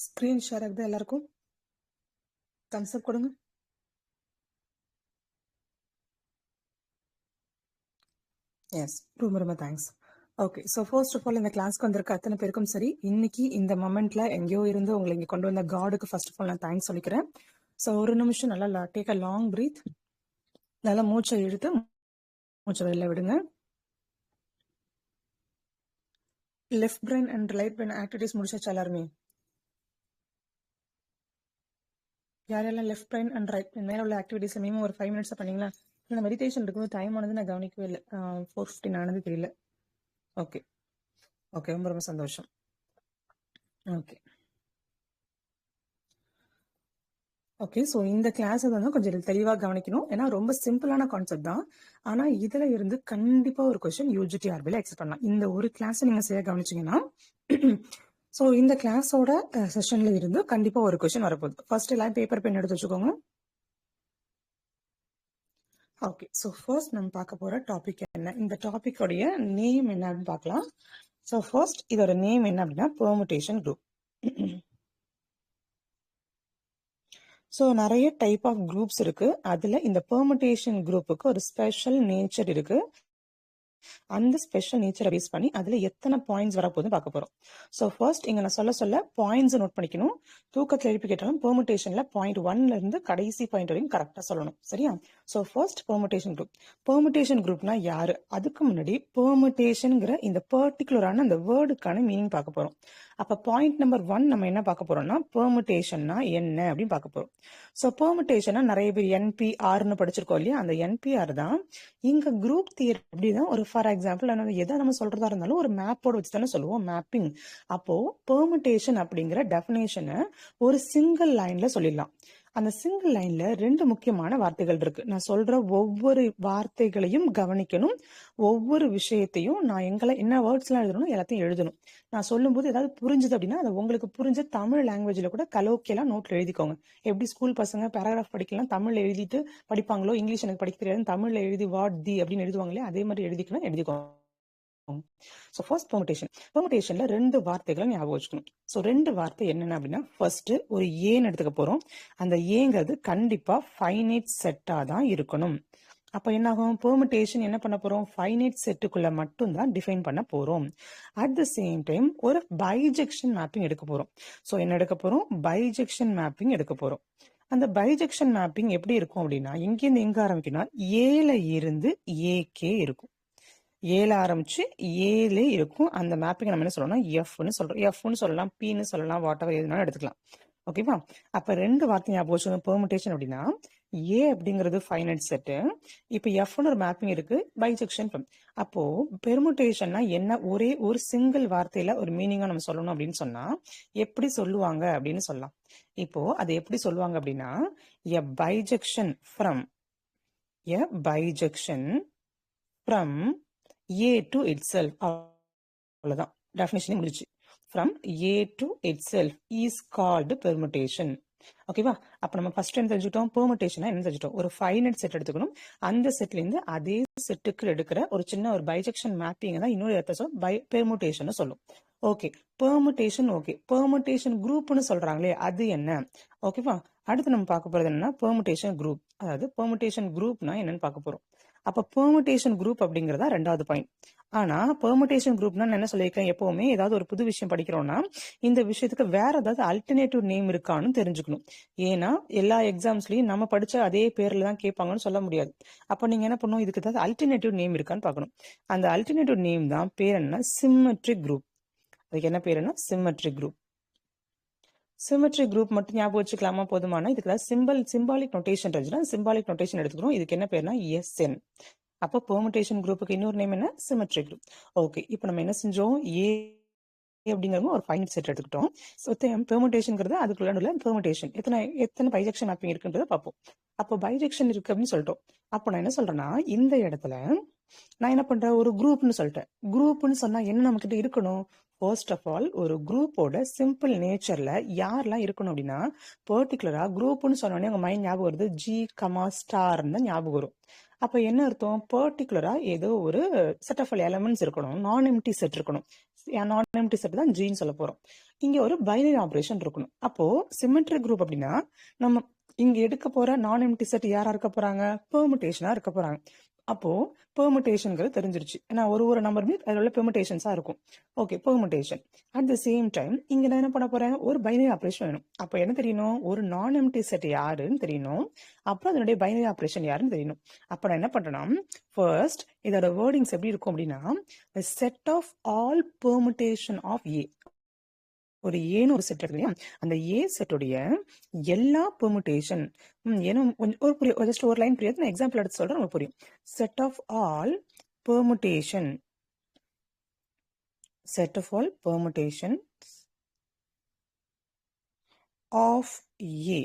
Screen share ஆகுது எல்லாருக்கும்? Thums அப் கொடுங்க. எஸ், ரொம்ப ரொம்ப thanks. Okay, so first of all இந்த கிளாஸ்க்கு வந்திருக்க அத்தனை பேருக்கும் சரி, இன்னைக்கு இந்த மொமெண்ட்ல எங்கேயோ இருந்து உங்களை இங்கே கொண்டு வந்த காடுக்கு ஃபர்ஸ்ட் ஆஃப் ஆல் நான் தேங்க்ஸ் சொல்லிக்கிறேன். ஸோ ஒரு நிமிஷம் நல்லா டேக் அ லாங் பிரீத், நல்லா மூச்சை இழுத்து மூச்சை வெளில விடுங்க. Left brain and right brain activities முடிச்சாச்சு எல்லாருமே? யாரெல்லாம் left brain and right brain மேலே உள்ள ஆக்டிவிட்டிஸ் மினிமம் ஒரு 5 மினிட்ஸ் பண்ணீங்களா? இந்த மெடிடேஷன் இருக்கும்போது டைம் ஆனது நான் கவனிக்கவே இல்லை. 4:15 ஆனது தெரியல. ஓகே ஓகே, ரொம்ப ரொம்ப சந்தோஷம். ஓகே ஓகே, ஸோ இந்த கிளாஸ் வந்து கொஞ்சம் தெளிவாக கவனிக்கணும். ஏன்னா ரொம்ப சிம்பிளான கான்செப்ட் தான். ஆனால் இதில் இருந்து கண்டிப்பாக ஒரு கொஸ்டின் யூஜிடிஆர்பியில் எக்ஸ்பெக்ட் பண்ணலாம். இந்த ஒரு கிளாஸை நீங்கள் சரியாக கவனிச்சிங்கன்னா ஸோ இந்த கிளாஸோட செஷனில் இருந்து கண்டிப்பாக ஒரு கொஸ்டின் வரப்போகுது. ஃபர்ஸ்ட் எல்லாம் பேப்பர் பென் எடுத்து வச்சுக்கோங்க. ஓகே, ஸோ ஃபர்ஸ்ட் நம்ம பார்க்க போகிற டாபிக் என்ன, இந்த டாபிக்கோடைய நேம் என்ன அப்படின்னு பார்க்கலாம். ஸோ ஃபர்ஸ்ட் இதோட நேம் என்ன அப்படின்னா பெர்முடேஷன் குரூப். ஸோ நிறைய டைப் ஆஃப் குரூப்ஸ் இருக்கு. அதுல இந்த பெர்முடேஷன் குரூப்புக்கு ஒரு ஸ்பெஷல் நேச்சர் இருக்கு. அந்த ஸ்பெஷல் நேச்சரை பேஸ் பண்ணி அதுல எத்தனை பாயிண்ட்ஸ் வரப்போகுதுன்னு பார்க்க போறோம். ஸோ ஃபர்ஸ்ட் இங்க நான் சொல்ல பாயிண்ட்ஸ் நோட் பண்ணிக்கணும். தூக்கத்தில் எழுப்பி கேட்டாலும் பெர்முடேஷன்ல பாயிண்ட் 1ல இருந்து கடைசி பாயிண்ட் வரைக்கும் கரெக்டா சொல்லணும், சரியா? So first permutation group. Permutation குரூப்னா யாரு? அதுக்கு முன்னாடி பெர்முடேஷன்ங்கிற இந்த பர்டிகுலரான அந்த வேர்டுக்கான மீனிங் பார்க்க போறோம். அப்ப பாயிண்ட் நம்பர் 1 நம்ம என்ன பார்க்க போறோம்னா பெர்முடேஷன்னா என்ன அப்படின்னு பார்க்க போறோம். ஸோ பெர்முடேஷனா நிறைய பேர் என்பிஆர்னு படிச்சிருக்கோம் இல்லையா? அந்த என்பிஆர் தான் இங்க குரூப் தியரி. அப்படிதான் ஒரு ஃபார் எக்ஸாம்பிள் எதை நம்ம சொல்றதா இருந்தாலும் ஒரு மேப்போட வச்சு தானே சொல்லுவோம், மேப்பிங். அப்போ பெர்முடேஷன் அப்படிங்கிற டெஃபினேஷனை ஒரு சிங்கிள் லைன்ல சொல்லிடலாம். அந்த சிங்கிள் லைன்ல 2 முக்கியமான வார்த்தைகள் இருக்கு. நான் சொல்ற ஒவ்வொரு வார்த்தைகளையும் கவனிக்கணும். ஒவ்வொரு விஷயத்தையும் நான் என்ன வேர்ட்ஸ் எல்லாம் எழுதணும் எல்லாத்தையும் எழுதணும். நான் சொல்லும் போது ஏதாவது புரிஞ்சுது அப்படின்னா அதை உங்களுக்கு புரிஞ்ச தமிழ் லாங்குவேஜ்ல கூட கலோக்கியெல்லாம் நோட்ல எழுதிக்கோங்க. எப்படி ஸ்கூல் பசங்க பேராகிராஃப் படிக்கலாம் தமிழ்ல எழுதிட்டு படிப்பாங்களோ, இங்கிலீஷ் எனக்கு படிக்க தெரியாது தமிழ்ல எழுதி வாட் தி அப்படின்னு எழுதுவாங்களே, அதே மாதிரி எழுதிக்கோங்க. ஸோ ஃபர்ஸ்ட் பெர்முடேஷன்ல 2 வார்த்தைகளை ஞாபகம் வச்சுக்கணும். ஸோ 2 வார்த்தை என்னென்ன அப்படின்னா ஃபர்ஸ்ட் ஒரு ஏன்னு எடுத்துக்க போறோம். அந்த ஏங்கிறது கண்டிப்பா ஃபைனைட் செட்டா தான் இருக்கணும். அப்ப என்ன ஆகும்? பெர்முடேஷன் என்ன பண்ண போறோம்? ஃபைனைட் செட்டுக்குள்ள மட்டும் தான் டிஃபைன் பண்ண போறோம். அட் த சேம் டைம் ஒரு பைஜெக்ஷன் மேப்பிங் எடுக்க போறோம். ஸோ என்ன எடுக்க போறோம்? பைஜெக்ஷன் மேப்பிங் எடுக்க போறோம். அந்த பைஜெக்ஷன் மேப்பிங் எப்படி இருக்கும் அப்படின்னா எங்கேருந்து எங்க ஆரம்பிக்கும்னா ஏல இருந்து ஏகே இருக்கும். ஏல ஆரம்பிச்சு ஏலே இருக்கும். அந்த மேப்பிங் நம்ம என்ன சொல்லணும்னா எஃப்னு சொல்றோம். எஃப்னு சொல்லலாம், பின்னு சொல்லலாம், வாட் எவர் எதுனாலும் எடுத்துக்கலாம். ஓகேவா? அப்ப 2 வார்த்தை ஞாபகம் வச்சுக்கோங்க. பெர்முடேஷன் அப்படின்னா ஏ அப்படிங்கிறது ஃபைனைட் செட்டு. இப்ப எஃப்னு ஒரு மேப்பிங் இருக்கு, பைஜெக்ஷன். அப்போ பெர்முடேஷன்னா என்ன? ஒரே ஒரு சிங்கிள் வார்த்தையில ஒரு மீனிங்கா நம்ம சொல்லணும் அப்படின்னு சொன்னா எப்படி சொல்லுவாங்க அப்படின்னு சொல்லலாம். இப்போ அது எப்படி சொல்லுவாங்க அப்படின்னா a bijection from A to itself. அவ்வளவுதான், டெஃபினிஷன் முடிச்சு. From A to itself is called permutation. ஓகேவா? அப்ப நம்ம ஃபர்ஸ்ட் என்ன தெரிஞ்சுட்டோம்? பெர்முடேஷனா என்ன தெரிஞ்சுட்டோம்? ஒரு ஃபைனைட் செட் எடுத்துக்கணும். அந்த செட்ல இருந்து அதே செட்டுக்கு எடுக்கிற ஒரு சின்ன ஒரு பைஜெக்ஷன் மேப்பிங் தான் இன்னொரு பெர்முடேஷன் சொல்லும். Okay, permutation. ஓகே, பெர்முடேஷன் குரூப்னு சொல்றாங்களே அது என்ன? ஓகேவா? அடுத்து நம்ம பார்க்க போறது என்னன்னா பெர்முடேஷன் குரூப். அதாவது பெர்முடேஷன் குரூப்னா என்னன்னு பார்க்க போறோம். அப்ப பெர்முடேஷன் குரூப் அப்படிங்கறதா 2வது பாயிண்ட். ஆனா பெர்முடேஷன் குரூப்னா என்ன சொல்லியிருக்கேன்? எப்பவுமே ஏதாவது ஒரு புது விஷயம் படிக்கிறோம்னா இந்த விஷயத்துக்கு வேற ஏதாவது அல்டர்னேட்டிவ் நேம் இருக்கான்னு தெரிஞ்சுக்கணும். ஏன்னா எல்லா எக்ஸாம்ஸ்லயும் நம்ம படிச்ச அதே பேர்ல தான் கேட்பாங்கன்னு சொல்ல முடியாது. அப்ப நீங்க என்ன பண்ணணும்? இதுக்கு ஏதாவது அல்டர்னேட்டிவ் நேம் இருக்கான்னு பார்க்கணும். அந்த அல்டர்னேட்டிவ் நேம் தான் பேர் என்ன? Symmetric group. அதுக்கு என்ன பேர்? என்ன? Symmetric group. சிமெட்ரி குரூப் மட்டும் ஞாபகம் வச்சுக்கலாமா? போதுமான இதுக்கு சிம்பாலிக் நோட்டேஷன் இருந்துச்சுன்னா சிம்பாலிக் நோட்டேஷன் எடுத்துக்கிறோம். இதுக்கு என்ன பேர்னா எஸ்என். அப்போ பெர்முடேஷன் குரூப்புக்கு இன்னொரு நேம் என்ன? Symmetry group. ஓகே, இப்போ நம்ம என்ன செஞ்சோம்? ஏ அப்படிங்கிறது ஒரு ஃபைனைட் செட் எடுத்துக்கிட்டோம். ஸோ பெர்முடேஷன்ங்கிறது அதுக்குள்ள பெர்முடேஷன் எத்தனை பைஜெக்ஷன் மேப்பிங் இருக்குன்றதை பார்ப்போம். அப்போ பைஜெக்ஷன் இருக்கு அப்படின்னு சொல்லிட்டோம். அப்போ நான் என்ன சொல்றேன்னா இந்த இடத்துல நான் என்ன பண்றேன்? ஒரு குரூப்னு சொல்லிட்டேன். குரூப்னு சொன்னா என்ன நம்ம கிட்ட இருக்கணும்? ஃபர்ஸ்ட் ஆஃப் ஆல் ஒரு குரூப்போட சிம்பிள் நேச்சர்ல யாரெல்லாம் இருக்கணும் அப்படின்னா பர்டிகுலரா குரூப்னு சொன்னோடனே உங்க மைண்ட் ஞாபகம் வருது ஜி கமா ஸ்டார்னு ஞாபகம் வரும். அப்ப என்ன அர்த்தம்? பர்டிகுலரா ஏதோ ஒரு செட் ஆஃப் எலமெண்ட்ஸ் இருக்கணும். நான் எம்டி செட் இருக்கணும். நான் எம்டி செட் தான் ஜின்னு சொல்ல போறோம். இங்க ஒரு பைனரி ஆபரேஷன் இருக்கணும். அப்போ சிமெட்ரிக் குரூப் அப்படின்னா நம்ம இங்க எடுக்க போற நான் எம்டி செட் யாரா இருக்க போறாங்க? பெர்முடேஷனா இருக்க போறாங்க. அப்போ பெர்முடேஷன்ங்கிறது தெரிஞ்சிருச்சு. ஏன்னா ஒரு நம்பருமே அதில் உள்ள பெர்முடேஷன்ஸா இருக்கும். Okay, permutation. At the same time இங்க நான் என்ன பண்ண போறேன்? ஒரு பைனரி ஆபரேஷன் வேணும். அப்ப என்ன தெரியணும்? ஒரு நான் எம்டி செட் யாருன்னு தெரியணும். அப்புறம் அதனுடைய பைனரி ஆபரேஷன் யாருன்னு தெரியணும். அப்ப நான் என்ன பண்றேன்னா, ஃபர்ஸ்ட் இதோட வேர்டிங்ஸ் எப்படி இருக்கும் அப்படின்னா, set of all permutation of A. ஒரு ஏன்னு ஒரு செட் இருக்கு. அந்த ஏ செட்டுடைய எல்லா பெர்முடேஷன், ஏன்னா ஒரு புரியும், ஜஸ்ட் ஒரு லைன் புரியாது, நான் எக்ஸாம்பிள் எடுத்து சொல்றேன், உங்களுக்கு புரியும். Set of all permutation, set of all permutation of A.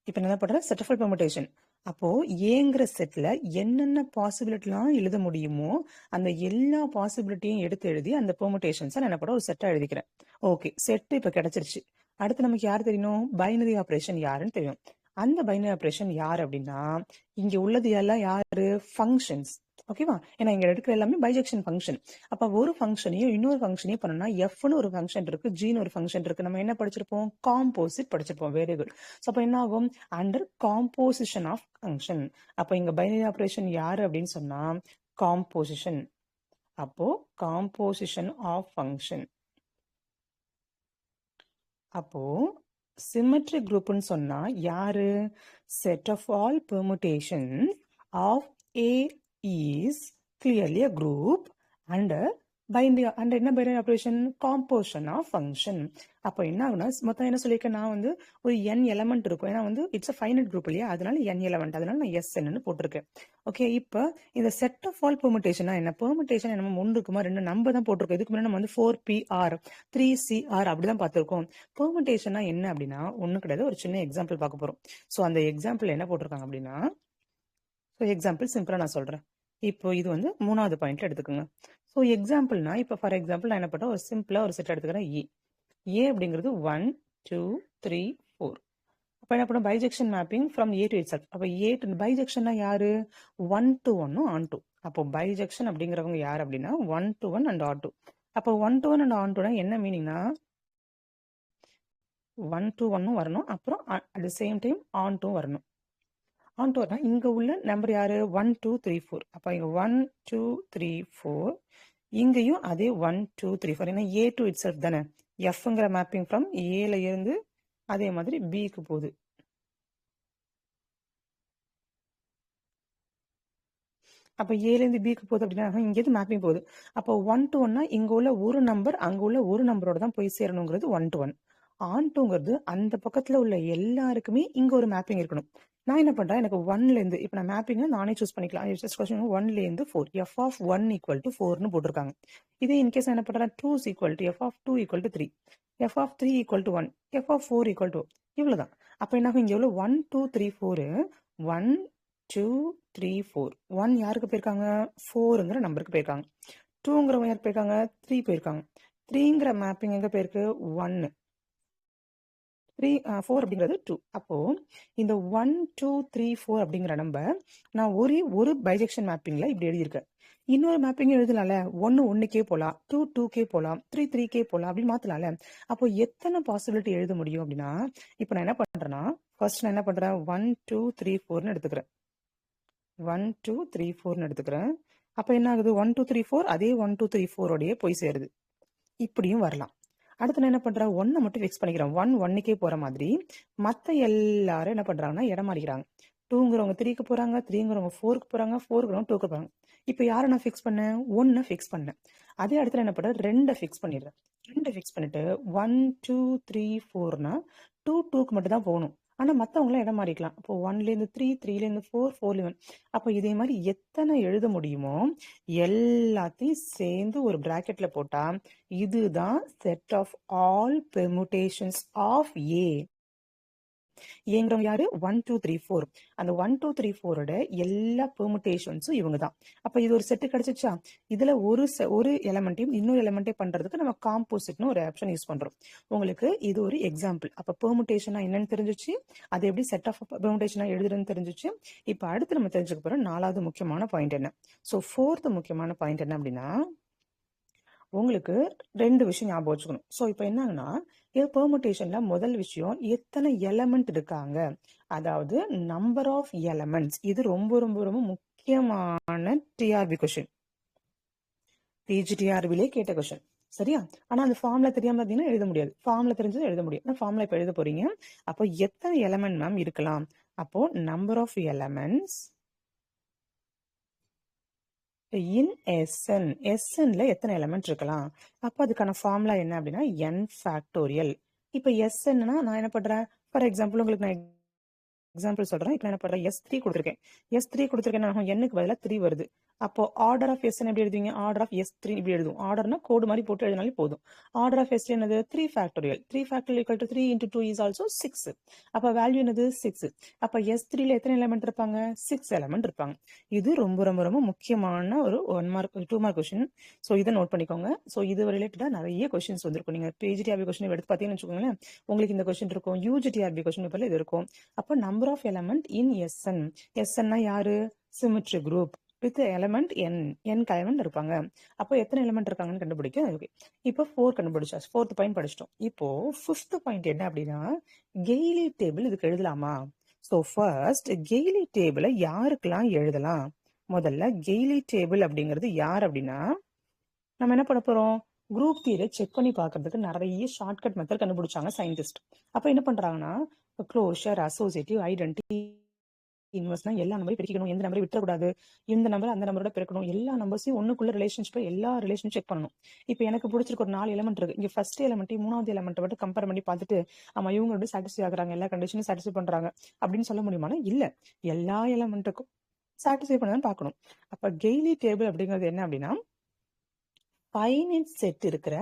இப்ப என்ன பண்றேன்? Set of all permutation. அப்போ ஏங்கிற செட்ல என்னென்ன பாசிபிலிட்டிலாம் எழுத முடியுமோ அந்த எல்லா பாசிபிலிட்டியும் எடுத்து எழுதி அந்த பெர்முடேஷன்ஸ் நான் என்ன பண்ண ஒரு செட்டா எழுதிக்கிறேன். ஓகே, செட் இப்ப கிடைச்சிருச்சு. அடுத்து நமக்கு யார் தெரியணும்? பைனரி ஆபரேஷன் யாருன்னு தெரியும். அந்த பைனரி ஆபரேஷன் யார் அப்படின்னா, இங்க உள்ளது எல்லாம் யாரு? ஃபங்க்ஷன்ஸ். ஓகேவா? ஏன்னா இங்க எடுக்கிற எல்லாமே பைஜெக்ஷன் ஃபங்க்ஷன். அப்ப ஒரு ஃபங்க்ஷனையும் இன்னொரு ஃபங்க்ஷனையும் பண்ணணும்னா எஃப்னு ஒரு ஃபங்க்ஷன் இருக்கு, ஜின்னு ஒரு ஃபங்க்ஷன் இருக்கு. நம்ம என்ன படிச்சிருப்போம்? காம்போசிட் படிச்சிருப்போம். Very good. ஸோ அப்ப என்ன ஆகும்? Under composition of function. அப்போ இங்க பைனரி ஆபரேஷன் யாரு அப்படின்னு சொன்னா காம்போசிஷன். அப்போ காம்போசிஷன் ஆஃப் ஃபங்க்ஷன். அப்போ சிமெட்ரிக் குரூப்னு சொன்னா யாரு? Set of all permutation of a is clearly a group under என்ன binary operation? Composition of function. அப்போ என்ன ஆகுனா, மொத்தம் என்ன சொல்லியிருக்கேன் நான் வந்து ஒரு n எலமெண்ட் இருக்கும். ஏன்னா வந்து இட்ஸ் அ ஃபைனட் குரூப் இல்லையா, அதனால n எலமெண்ட், அதனால நான் SN போட்டிருக்கேன். ஓகே, இப்போ இந்த செட் ஆஃப் ஆல் பெர்முடேஷனா என்ன? பெர்முடேஷன் நம்ம 1 இருக்குமா 2 நம்பர் தான் போட்டிருக்கோம். இதுக்கு முன்னாடி நம்ம வந்து 4PR 3CR அப்படிதான் பார்த்திருக்கோம். பெர்முடேஷனா என்ன அப்படின்னா ஒன்றும் கிடையாது. ஒரு சின்ன எக்ஸாம்பிள் பார்க்க போறோம். ஸோ அந்த எக்ஸாம்பிள் என்ன போட்டிருக்காங்க அப்படின்னா, ஸோ எக்ஸாம்பிள் சிம்பிளா நான் சொல்றேன். இப்போ இது வந்து 3வது பாயிண்ட்ல எடுத்துக்கோங்க. ஸோ எக்ஸாம்பிள்னா இப்போ ஃபார் எக்ஸாம்பிள் நான் என்ன பண்ணுறேன்? ஒரு சிம்பிளா ஒரு செட் எடுத்துக்கிறேன். ஏ அப்படிங்கிறது 1 2 3 4. அப்போ என்ன பண்ணும்? Bijection mapping from A to it self. அப்போ ஏ டு பைஜெக்ஷன்னா யாரு? 1 to 1 on 2. அப்போ பைஜெக்ஷன் அப்படிங்கிறவங்க யார் அப்படின்னா 1 to 1 and on 2. அப்போ 1 to 1 and on 2 என்ன மீனிங்னா 1 to 1 வரணும், அப்புறம் at the same time on 2 வரணும். ஆன் டூ வரணும். இங்க உள்ள நம்பர் யாரு? 1 2 3 4. அப்ப இங்க 1 2 3 4. இங்கேயும் அதே 1 2 3 4. ஏன்னா ஏ டு இட் செல்ஃப் தானே. எஃப்ங்கிற மேப்பிங் ஃப்ரம் ஏல இருந்து அதே மாதிரி பிக்கு போகுது. அப்ப ஏல இருந்து பிக்கு போகுது அப்படின்னா இங்கேருந்து மேப்பிங் போகுது. அப்போ 1 to 1னா இங்க உள்ள ஒரு நம்பர் அங்க உள்ள ஒரு நம்பரோட தான் போய் சேரணுங்கிறது 1 to 1. ஆன் டூங்கிறது அந்த பக்கத்துல உள்ள எல்லாருக்குமே இங்க ஒரு மேப்பிங் இருக்கணும். நான் என்ன பண்றேன்? எனக்கு 1ல இருந்து இப்போ நான் மேப்பிங் நானே சூஸ் பண்ணிக்கலாம். 1ல இருந்து 4 f of 1 equal to 4னு போட்டிருக்காங்க. இதே இன்கேஸ் நான் என்ன பண்றேன்? 2 is equal to f of 2 equal to 3, f of 3 equal to 1, f of 4 equal to இவ்வளவுதான். அப்ப என்ன ஆகும்? இங்க எவ்வளவு 1 2 3 4 1 2 3 4. 1 யாருக்கு போயிருக்காங்க? 4ங்கிற நம்பருக்கு போயிருக்காங்க. 2ங்கிறவங்க யாருக்கு போயிருக்காங்க? 3 போயிருக்காங்க. 3ங்கிற மேப்பிங் எங்க போயிருக்கு? 1. 4 அப்படிங்கிறது 2. அப்போ இந்த 1 2 3 4 அப்படிங்கிற நம்பர் நான் ஒரு பைஜெக்ஷன் மேப்பிங்ல இப்படி எழுதியிருக்கேன். இன்னொரு மேப்பிங் எழுதலாம்ல. 1 1க்கே போலாம், 2 2க்கே போலாம், 3 3க்கே போலாம், அப்படின்னு மாத்தலாம்ல. அப்போ எத்தனை பாசிபிலிட்டி எழுத முடியும் அப்படின்னா, இப்போ நான் என்ன பண்றேன்னா ஃபர்ஸ்ட் நான் என்ன பண்றேன்? 1 2 3 4னு எடுத்துக்கிறேன். 1 2 3 4னு எடுத்துக்கிறேன். அப்போ என்ன ஆகுது? 1 2 3 4 அதே 1 2 3 4 ஓடயே போய் சேருது. இப்படியும் வரலாம். அடுத்து நான் என்ன பண்றேன்? 1 மட்டும் ஃபிக்ஸ் பண்ணிக்கிறேன். 1 1க்கே போற மாதிரி மத்த எல்லாரும் என்ன பண்றாங்கன்னா இடம் மாறிக்கிறாங்க. 2ங்கிறவங்க 3க்கு போறாங்க, 3ங்கிறவங்க 4க்கு போறாங்க, 4ங்கிறவங்க 2க்கு போறாங்க. இப்போ யாரை நான் ஃபிக்ஸ் பண்ணேன்? 1 ஃபிக்ஸ் பண்ணேன். அதே இடத்துல என்ன பண்றேன்? 2 ஃபிக்ஸ் பண்ணிடுறேன். 2 ஃபிக்ஸ் பண்ணிட்டு 1 2 3 4னா 2 2க்கு மட்டும் தான் போகணும். ஆனா மத்தவங்களாம் இடம் மாறிக்கலாம். அப்போ 1லேருந்து 3 3லேருந்து 4 4லேருந்து. அப்போ இதே மாதிரி எத்தனை எழுத முடியுமோ எல்லாத்தையும் சேர்ந்து ஒரு பிராக்கெட்ல போட்டா இதுதான் set of all permutations of A. ஏங்கிறவங்க யாரு 1 2 3 4. அந்த 1 2 3 4ஓட எல்லா பெர்முடேஷன்ஸும் இவங்க தான். அப்ப இது ஒரு செட்டு கிடைச்சிச்சா? இதுல ஒரு எலமெண்ட்டையும் இன்னொரு எலமெண்ட்டை பண்றதுக்கு நம்ம காம்போசிட்னு ஒரு ஆப்ஷன் யூஸ் பண்றோம். உங்களுக்கு இது ஒரு எக்ஸாம்பிள். அப்ப பெர்முடேஷனா என்னன்னு தெரிஞ்சிச்சு, அது எப்படி செட் ஆஃப் பெர்முடேஷனா எழுதுறதுன்னு தெரிஞ்சிச்சு. இப்ப அடுத்து நம்ம தெரிஞ்சுக்க போற 4வது முக்கியமான பாயிண்ட் என்ன? சோ 4th முக்கியமான பாயிண்ட் என்ன அப்படின்னா, உங்களுக்கு 2 விஷயம் ஞாபகம் வச்சுக்கணும். ஸோ இப்போ என்னங்கன்னா, இது பெர்முடேஷன்ல முதல் விஷயம் எத்தனை எலமெண்ட் இருக்காங்க, அதாவது நம்பர் ஆஃப் எலமெண்ட்ஸ். இது ரொம்ப ரொம்ப ரொம்ப முக்கியமான டிஆர்பி கொஸ்டின். பிஜிடிஆர்பிலே கேட்ட கொஸ்டின். சரியா? ஆனா அந்த ஃபார்ம்ல தெரியாம பார்த்தீங்கன்னா எழுத முடியாது. ஃபார்ம்ல தெரிஞ்சது எழுத முடியும். ஃபார்ம்ல இப்போ எழுத போறீங்க. அப்போ எத்தனை எலமெண்ட் மேம் இருக்கலாம்? அப்போ number of elements in S N. எஸ்என்ல எத்தனை எலமெண்ட் இருக்கலாம்? அப்போ அதுக்கான ஃபார்முலா என்ன அப்படின்னா n ஃபேக்டோரியல். இப்போ எஸ்என்னா நான் என்ன பண்றேன், ஃபார் எக்ஸாம்பிள் உங்களுக்கு நான் எக்ஸாம்பிள் சொல்றேன். இப்போ என்ன பண்றேன், S3 கொடுத்துருக்கேன். S3 கொடுத்துருக்கேன், n-க்கு பதிலாக 3 வருது. அப்போ ஆர்டர் ஆஃப் எஸ்என் எப்படி எழுதுவீங்க? ஆர்டர் ஆஃப் S3 இப்படி எழுதுவோம். ஆர்டர்னா கோடு மாதிரி போட்டு எழுதினாலே போதும். ஆர்டர் ஆஃப் S3 என்னது? 3 factorial. 3 factorial equal to 3 into 2 is also 6. அப்போ வேல்யூ என்னது? 6. அப்போ S3ல எத்தனை எலமெண்ட் இருப்பாங்க? 6 எலமெண்ட் இருப்பாங்க. இது ரொம்ப ரொம்ப ரொம்ப முக்கியமான ஒரு 1 மார்க் 2 மார்க் கொஸ்டின். ஸோ இதை நோட் பண்ணிக்கோங்க. ஸோ இது ரிலேட்டடாக நிறைய கொஸ்டின்ஸ் வந்திருக்கும். நீங்கள் பிஜிடிஆர்பி கொஸ்டின் எடுத்து பார்த்தீங்கன்னு வச்சுக்கோங்களேன், உங்களுக்கு இந்த கொஸ்டின் இருக்கும். யூஜிடிஆர்பி கொஸ்டின் பேப்பர்ல இது இருக்கும். அப்போ number of element in S N. எஸ்என்னா யாரு? Symmetry group with element n. nக்கு எலமெண்ட் இருப்பாங்க. அப்போ எத்தனை எலமெண்ட் இருக்காங்கன்னு கண்டுபிடிக்க. ஓகே, இப்போ 4 கண்டுபிடிச்சா. 4th point படிச்சிட்டோம். இப்போ 5th பாயிண்ட் என்ன அப்படின்னா, கெய்லி டேபிள் இதுக்கு எழுதலாமா? ஸோ ஃபர்ஸ்ட் கெய்லி டேபிளை யாருக்கெல்லாம் எழுதலாம்? முதல்ல கெய்லி டேபிள் அப்படிங்கிறது யார் அப்படின்னா, நம்ம என்ன பண்ண போறோம், குரூப் தியரை செக் பண்ணி பார்க்கறதுக்கு நிறைய ஷார்ட்கட் மெத்தட் கண்டுபிடிச்சாங்க சயின்டிஸ்ட். அப்போ என்ன பண்றாங்கன்னா, க்ளோஷர், அசோசியேட்டிவ், ஐடென்டி, இன்வெர்ஸ்னா எல்லா நம்பரையும் பிரிக்கணும், எந்த நம்பரையும் விட்டுறக்கூடாது, இந்த நம்பர் அந்த நம்பரோட பிரிக்கணும், எல்லா நம்பர்ஸையும் ஒண்ணுக்குள்ள ரிலேஷன்ஷிப், எல்லா ரிலேஷனும் செக் பண்ணணும். இப்போ எனக்கு பிடிச்சிருக்க ஒரு 4 எலமெண்ட் இருக்கு. இங்க ஃபர்ஸ்ட் எலமெண்ட்டையும் 3வது எலமெண்ட் மட்டும் கம்பேர் பண்ணி பார்த்துட்டு, ஆமா இவங்க வந்து சாட்டிஸ்ஃபை ஆகுறாங்க, எல்லா கண்டிஷனும் சாட்டிஸ்ஃபை பண்றாங்க அப்படின்னு சொல்ல முடியுமானா இல்ல. எல்லா எலமெண்ட்டுக்கும் சாட்டிஸ்ஃபை பண்ணதான் பார்க்கணும். அப்ப கெய்லி டேபிள் அப்படிங்கிறது என்ன அப்படின்னா, ஃபைனைட் செட் இருக்கிற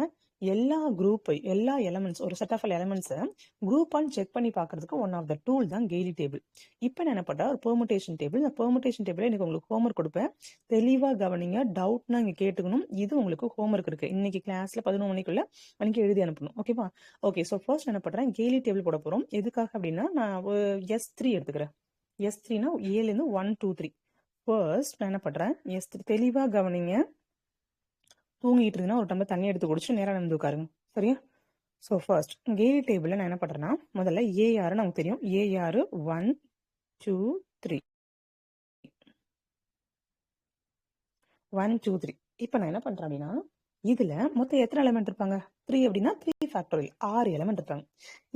எல்லா குரூப், எல்லா எலமெண்ட்ஸ், ஒரு செட் ஆஃப் எலமெண்ட்ஸை குரூப் ஆன் செக் பண்ணி பார்க்கறதுக்கு ஒன் ஆஃப் த டூல் தான் கெய்லி டேபிள். இப்போ நான் என்ன பண்றேன், ஒரு பெர்முடேஷன் டேபிள். இந்த பெர்முடேஷன் டேபிள் எனக்கு உங்களுக்கு ஹோம்ஒர்க் கொடுப்பேன். தெளிவா கவனிங்க. டவுட்னா இங்க கேட்டுக்கணும். இது உங்களுக்கு ஹோம்ஒர்க் இருக்கு. இன்னைக்கு கிளாஸ்ல 11 மணிக்குள்ள எனக்கு எழுதி அனுப்பணும். ஓகேவா? ஓகே, ஸோ ஃபர்ஸ்ட் என்ன பண்றேன், கெய்லி டேபிள் போட போறோம். எதுக்காக அப்படின்னா, நான் S3 எடுத்துக்கிறேன். S3னா ஏலேருந்து 1 2 3. ஃபர்ஸ்ட் நான் என்ன பண்றேன், S3 தெளிவா கவனிங்க. தூங்கிட்டு இருந்தீங்கன்னா ஒரு டம்ளர் தண்ணி எடுத்து குடிச்சு நேரம் நடந்து உட்காருங்க. சரியா? ஸோ ஃபர்ஸ்ட் கெய்லி டேபிள்ல நான் என்ன பண்றேன்னா, முதல்ல ஏஆர் நமக்கு தெரியும். ஏஆர் 1 2 3 1 2 3. இப்போ நான் என்ன பண்றேன் அப்படின்னா, இதுல மொத்தம் எத்தனை எலமெண்ட் இருப்பாங்க? 3 அப்படின்னா 3 ஃபேக்டோரியல் 6 எலமெண்ட் இருப்பாங்க.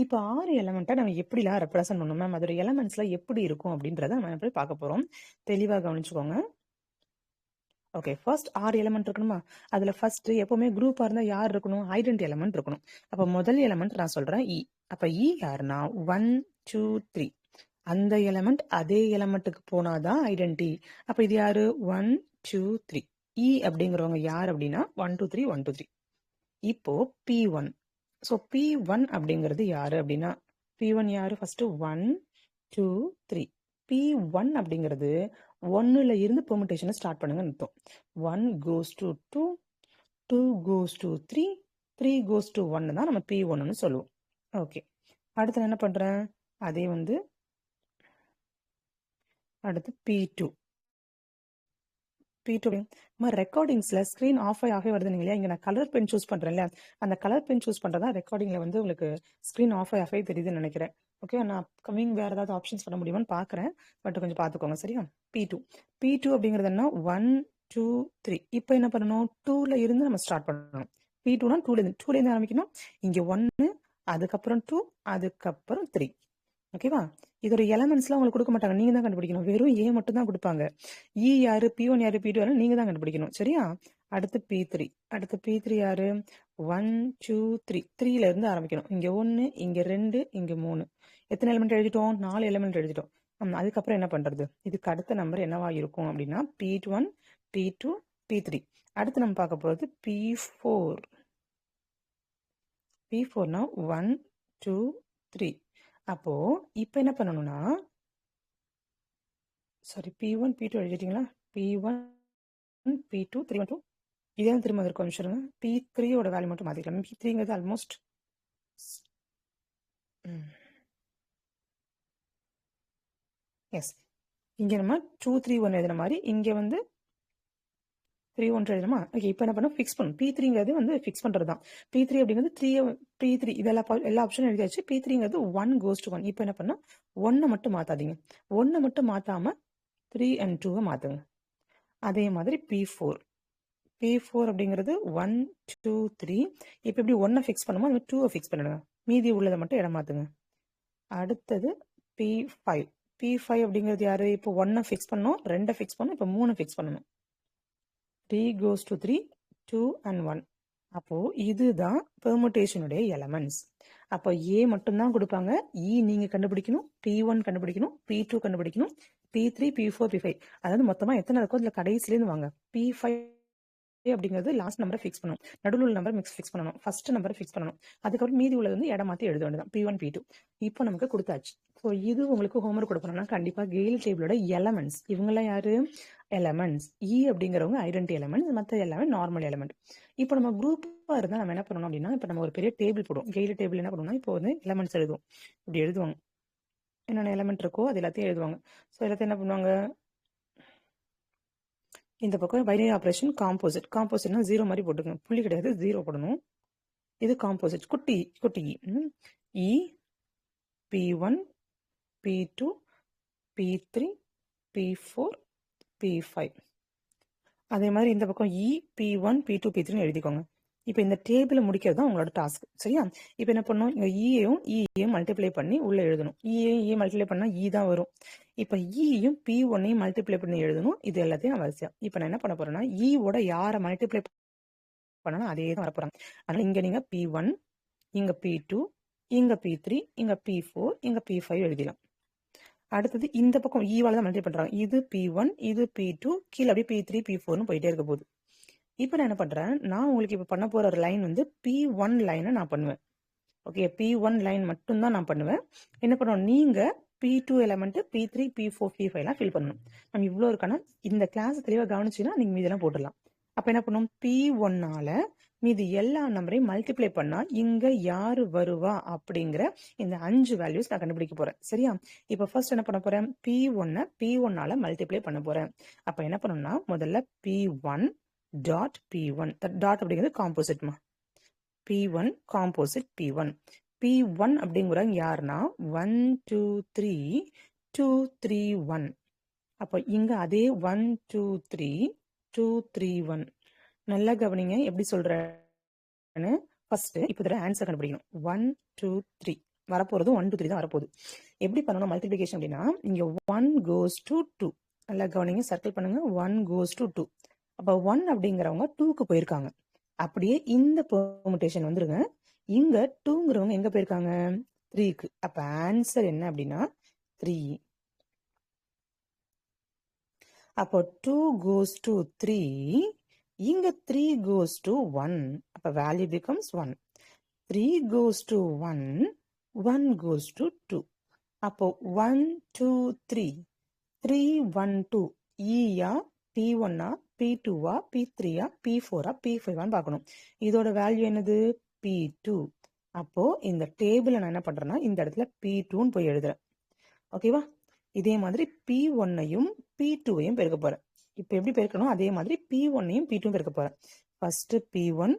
இப்போ 6 எலமெண்ட்டை நம்ம எப்படிலாம் ரெப்ரசென்ட் பண்ணணும் மேம், அதோட எலமெண்ட்ஸ்ல எப்படி இருக்கும் அப்படின்றத நம்ம எப்படி பார்க்க போறோம். தெளிவா கவனிச்சுக்கோங்க. ஓகே, ஃபர்ஸ்ட் 6 எலமெண்ட் இருக்கணுமா? அதுல ஃபர்ஸ்ட் எப்பவுமே குரூப்பா இருந்தா யார் இருக்கணும்? ஐடென்டி எலமெண்ட் இருக்கணும். அப்ப முதல் எலமெண்ட் நான் சொல்றேன் இ. அப்ப இ யாருன்னா 1 2 3. அந்த எலமெண்ட் அதே எலமெண்ட்டுக்கு போனாதான் ஐடென்டி. அப்ப இது யாரு? 1 2 3. இ அப்படிங்கிறவங்க யார் அப்படின்னா 1 2 3 1 2 3. இப்போ P1. ஸோ P1 அப்படிங்கிறது யாரு அப்படின்னா, P1 யாரு? ஃபர்ஸ்ட் 1 2 3. P1 அப்படிங்கிறது 1ல இருந்து பெர்முடேஷனை ஸ்டார்ட் பண்ணுங்க அர்த்தம். 1 goes to 2, 2 goes to 3, 3 goes to 1 தான் நம்ம P1ன்னு சொல்லுவோம். ஓகே, அடுத்து நான் என்ன பண்றேன், அதே வந்து அடுத்து P2. ரெக்கார்டிங்ஸ்ல ஸ்கிரீன் ஆஃப் ஆகி வருது இல்லையா, இங்க நான் கலர் பென் சூஸ் பண்றேன்ல, அந்த கலர் பென் சூஸ் பண்றதா ரெக்கார்டிங்ல வந்து உங்களுக்கு ஸ்கிரீன் ஆஃப் ஆகி தெரியுதுன்னு நினைக்கிறேன். ஓகே, நான் கமிங் வேற ஏதாவது ஆப்ஷன்ஸ் பண்ண முடியுமான்னு பாக்குறேன். பட் கொஞ்சம் பாத்துக்கோங்க. சரியா? P2 அப்படிங்கிறது என்ன? 1 2 3. இப்போ என்ன பண்ணணும், 2ல இருந்து நம்ம ஸ்டார்ட் பண்ணணும். P2னா 2ல இருந்து ஆரம்பிக்கணும். இங்க 1, அதுக்கப்புறம் 2, அதுக்கப்புறம் 3. ஓகேவா? இதோட எலமெண்ட்ஸ்லாம் உங்களுக்கு கொடுக்க மாட்டாங்க, நீங்க தான் கண்டுபிடிக்கணும். வெறும் ஏ மட்டும் தான் கொடுப்பாங்க. இ யாரு, P1 யாரு, P2 யாரு, நீங்க தான் கண்டுபிடிக்கணும். சரியா? அடுத்து P3 யாரு? 1 2 3. 3ல இருந்து ஆரம்பிக்கணும். இங்க 1, இங்க 2, இங்க 3. எத்தனை எலிமெண்ட் எழுதிட்டோம்? 4 எலிமெண்ட் எழுதிட்டோம். அதுக்கப்புறம் என்ன பண்றது, இதுக்கு அடுத்த நம்பர் என்னவா இருக்கும் அப்படின்னா P1 P2 P3. அடுத்து நம்ம பார்க்க போறது P4. P4னா 1 2 3. அப்போ இப்போ என்ன பண்ணணும்னா sorry P1 P2 எழுதிட்டீங்களா? P1 P2 312 இதே திரும்ப இருக்கும் நிமிஷம் P3யோட வேல்யூ மட்டும் மாற்றிக்கலாம். P3ங்கிறது ஆல்மோஸ்ட் எஸ் இங்கே நம்ம 2 3 1 எழுதுன மாதிரி இங்கே வந்து 3 1 எழுதணுமா? ஓகே இப்போ என்ன பண்ணணும் ஃபிக்ஸ் பண்ணணும். P3ங்கிறது வந்து ஃபிக்ஸ் பண்ணுறது தான். P3 அப்படிங்கிறது P3 இதெல்லாம் எல்லா ஆப்ஷனும் எழுதியாச்சு. P3ங்கிறது 1 goes to 1. இப்போ என்ன பண்ணால் 1 மட்டும் மாற்றாதீங்க. 1 மட்டும் மாற்றாமல் 3 and 2 மாற்றுங்க. அதே மாதிரி P4 அப்படிங்கிறது 1 2 3. இப்போ எப்படி 1 ஃபிக்ஸ் பண்ணுமோ அது 2 ஃபிக்ஸ் பண்ணிடுங்க. மீதி உள்ளதை மட்டும் இடம் மாற்றுங்க. அடுத்தது P5 அப்படிங்கிறது யாரு? இப்போ 1 ஃபிக்ஸ் பண்ணோம், 2 ஃபிக்ஸ் பண்ணோம், இப்போ 3 ஃபிக்ஸ் பண்ணணும். 3 goes to 3, 2 and 1. அப்போ இதுதான் பெர்முடேஷனுடைய எலமெண்ட்ஸ். அப்போ A மட்டும்தான் கொடுப்பாங்க. நீங்க கண்டுபிடிக்கணும், P1 கண்டுபிடிக்கணும், P2 கண்டுபிடிக்கணும், P3 P4 P5. அதாவது மொத்தமா எத்தனை இருக்கோ அதுல கடைசிலேருந்து வாங்க. P5 அப்படிங்கிறது லாஸ்ட் நம்பரை ஃபிக்ஸ் பண்ணணும், நடுவில் உள்ள நம்பர் ஃபிக்ஸ் பண்ணணும், ஃபர்ஸ்ட் நம்பரை ஃபிக்ஸ் பண்ணணும், அதுக்கப்புறம் மீதி உள்ளது வந்து இடம் மாற்றி எழுத வேண்டியதான். P1 P2 இப்போ நமக்கு கொடுத்தாச்சு. ஸோ இது உங்களுக்கு ஹோம்ஒர்க் கொடுக்கணும்னா கண்டிப்பாக கெயில் டேபிளோட எலமெண்ட்ஸ். இவங்கெல்லாம் யாரு? எலமெண்ட்ஸ். அப்படிங்கிறவங்க ஐடென்டி எலமெண்ட்ஸ், மற்ற எல்லாமே நார்மல் எலமெண்ட். இப்போ நம்ம குரூப்பாக இருந்தால் நம்ம என்ன பண்ணணும் அப்படின்னா, இப்போ நம்ம ஒரு பெரிய டேபிள் போடுவோம். கெயில் டேபிள் என்ன பண்ணுவோம்னா, இப்போ வந்து எலமெண்ட்ஸ் எழுதுவோம். இப்படி எழுதுவாங்க, என்னென்ன எலமெண்ட் இருக்கோ அது எல்லாத்தையும் எழுதுவாங்க. ஸோ எல்லாத்தையும் என்ன பண்ணுவாங்க, இந்த பக்கம் பைனரி ஆப்ரேஷன் காம்போசிட்னா 0 மாதிரி போட்டுக்கோங்க, புள்ளி கிடையாது, 0 போடணும். இது காம்போசிட் குட்டி E P1 P2 P3 P4 P5. அதே மாதிரி இந்த பக்கம் E P1 P2 P3 எழுதிக்கோங்க. இப்போ இந்த டேபிளை முடிக்கிறது தான் உங்களோட டாஸ்க். சரியா? இப்போ என்ன பண்ணணும், இங்கே ஈயையும் மல்டிப்ளை பண்ணி உள்ளே எழுதணும். ஈ மல்டிப்ளை பண்ணால் தான் வரும். இப்போ ஈயும் P1ஐயும் மல்டிப்ளை பண்ணி எழுதணும். இது எல்லாத்தையும் அவசியம். இப்போ நான் என்ன பண்ண போறேன்னா, ஈவோட யாரை மல்டிப்ளை பண்ணணும் அதே தான் வரப்போறாங்க. அதனால இங்கே நீங்கள் P1, இங்கே P2, இங்கே P3, இங்கே P4, இங்கே P5 எழுதிடலாம். அடுத்தது இந்த பக்கம் ஈவால தான் மல்டிப்ளை பண்றாங்க. இது P1, இது P2, கீழே அப்படியே P3 P4னு போயிட்டே இருக்க போகுது. இப்போ நான் என்ன பண்றேன், நான் உங்களுக்கு இப்போ பண்ண போற லைன் வந்து P1 லைனை நான் பண்ணுவேன். ஓகே, P1 லைன் மட்டும்தான் நான் பண்ணுவேன். என்ன பண்ணுவோம், நீங்க P2 element, P3 P4 P5 எல்லாம் ஃபில் பண்ணணும். நம்ம இவ்வளோ இருக்கானா இந்த கிளாஸ் தெளிவாக கவனிச்சுன்னா நீங்க மீதெல்லாம் போட்டுடலாம். அப்போ என்ன பண்ணுவோம், P1ஆல மீதி எல்லா நம்பரையும் மல்டிப்ளை பண்ணா இங்க யாரு வருவா அப்படிங்கிற இந்த 5 வேல்யூஸ் நான் கண்டுபிடிக்க போறேன். சரியா? இப்போ ஃபர்ஸ்ட் என்ன பண்ண போறேன், P1ஆல மல்டிப்ளை பண்ண போறேன். அப்ப என்ன பண்ணணும்னா, முதல்ல P1 டாட் P1, டாட் அப்படிங்கிறது காம்போசிட்மா, P1 காம்போசிட் P1 அப்படிங்கிறவங்க யாருன்னா 1 2 3 2 3 1. அப்போ இங்க அதே 1 2 3 2 3 1. நல்லா கவனிங்க எப்படி சொல்றேன்னு. ஃபர்ஸ்ட் இப்போ இதோட ஆன்சர் கண்டுபிடிக்கணும். 1 2 3 வரப்போறது 1 2 3 தான் வரப்போகுது. எப்படி பண்ணணும் மல்டிப்ளிகேஷன் அப்படின்னா, இங்க 1 goes to 2. நல்லா கவனிங்க, சர்க்கிள் பண்ணுங்க. 1 goes to 2. அப்போ 1 அப்படிங்கிறவங்க 2க்கு போயிருக்காங்க. அப்படியே இந்த பெர்முடேஷன் வந்துருங்க. இங்க 2ங்கிறவங்க எங்க போயிருக்காங்க, 3க்கு. அப்ப ஆன்சர் என்ன அப்படின்னா 3. அப்போ 2 goes to 3, இங்க 3 goes to 1. அப்ப value becomes 1. 3 goes to 1, 1 goes to 2. அப்போ 1 2 3 3 1 2. ஈயா P1ஆ P2ஆ P3ஆ P4ஆ P5ஆன்னு பார்க்கணும். இதோட வேல்யூ என்னது, P2. அப்போ இந்த டேபிள நான் என்ன பண்றேன்னா, இந்த இடத்துல P2ன்னு போய் எழுதுறேன். ஓகேவா? இதே மாதிரி P1ஐயும் P2ஐயும் பெருக்க போறேன். இப்போ எப்படி பெருக்கணும், அதே மாதிரி P1ஐயும் P2 பெருக்க போறேன். First P1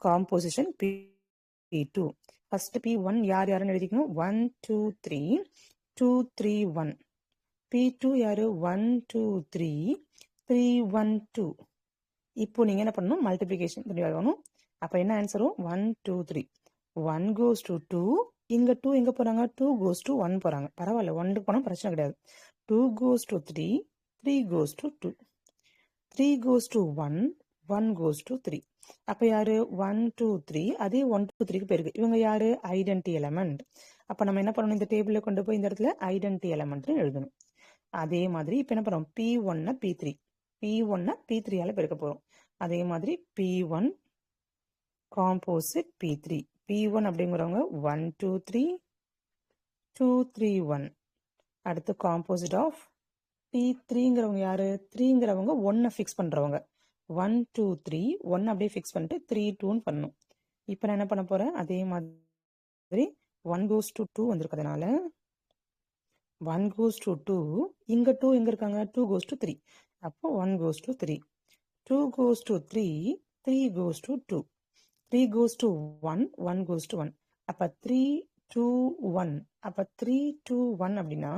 composition P2. First P1 யாருன்னு எழுதிக்கணும், 1 2 3 2 3 1. P2 யாரு, 1 2 3 3 1 2. இப்போ நீங்க என்ன பண்ணணும், மல்டிபிளிகேஷன் பண்ணி வரணும். அப்ப என்ன ஆன்சரும் 1 2 3. 1 goes to 2. இங்க 2 எங்க போறாங்க, 2 goes to 1 போறாங்க. பரவாயில்ல, 1 போனா பிரச்சனை கிடையாது. 2 goes to 3, 3 goes to 2. 3 goes to 1, 1 goes to 3. அப்ப யாரு, 1 2 3. அதே 1 2 3க்கு பேருக்கு. இவங்க யாரு, ஐடென்டி எலமெண்ட். அப்ப நம்ம என்ன பண்ணணும், இந்த டேபிள்ல கொண்டு போய் இந்த இடத்துல ஐடென்டி எலமெண்ட் எழுதணும். அதே மாதிரி இப்ப என்ன பண்ணுறோம், P1 P3, P1 P3ஆல பெருக்க போறோம். அதே மாதிரி P1 காம்போசிட் P3. P1 அப்படிங்கிறவங்க 1 2 3 2 3 1. அடுத்து காம்போசிட் ஆஃப் P3ங்கிறவங்க யாரு? 3ங்கிறவங்க 1 ஃபிக்ஸ் பண்றவங்க. 1 2 3 1 அப்படியே ஃபிக்ஸ் பண்ணிட்டு 3 2ன்னு பண்ணணும். இப்போ நான் என்ன பண்ண போறேன்? அதே மாதிரி 1 goes to 2 வந்திருக்கிறதுனால 1 goes to 2, இங்க 2 எங்க இருக்காங்க? 2 goes to 3. அப்போ 1 goes to 3. 2 goes to 3, 3 goes to 2. 3 goes to 1, 1 goes to 1. அப்ப 3 2 1. அப்ப 3 2 1 அப்படின்னா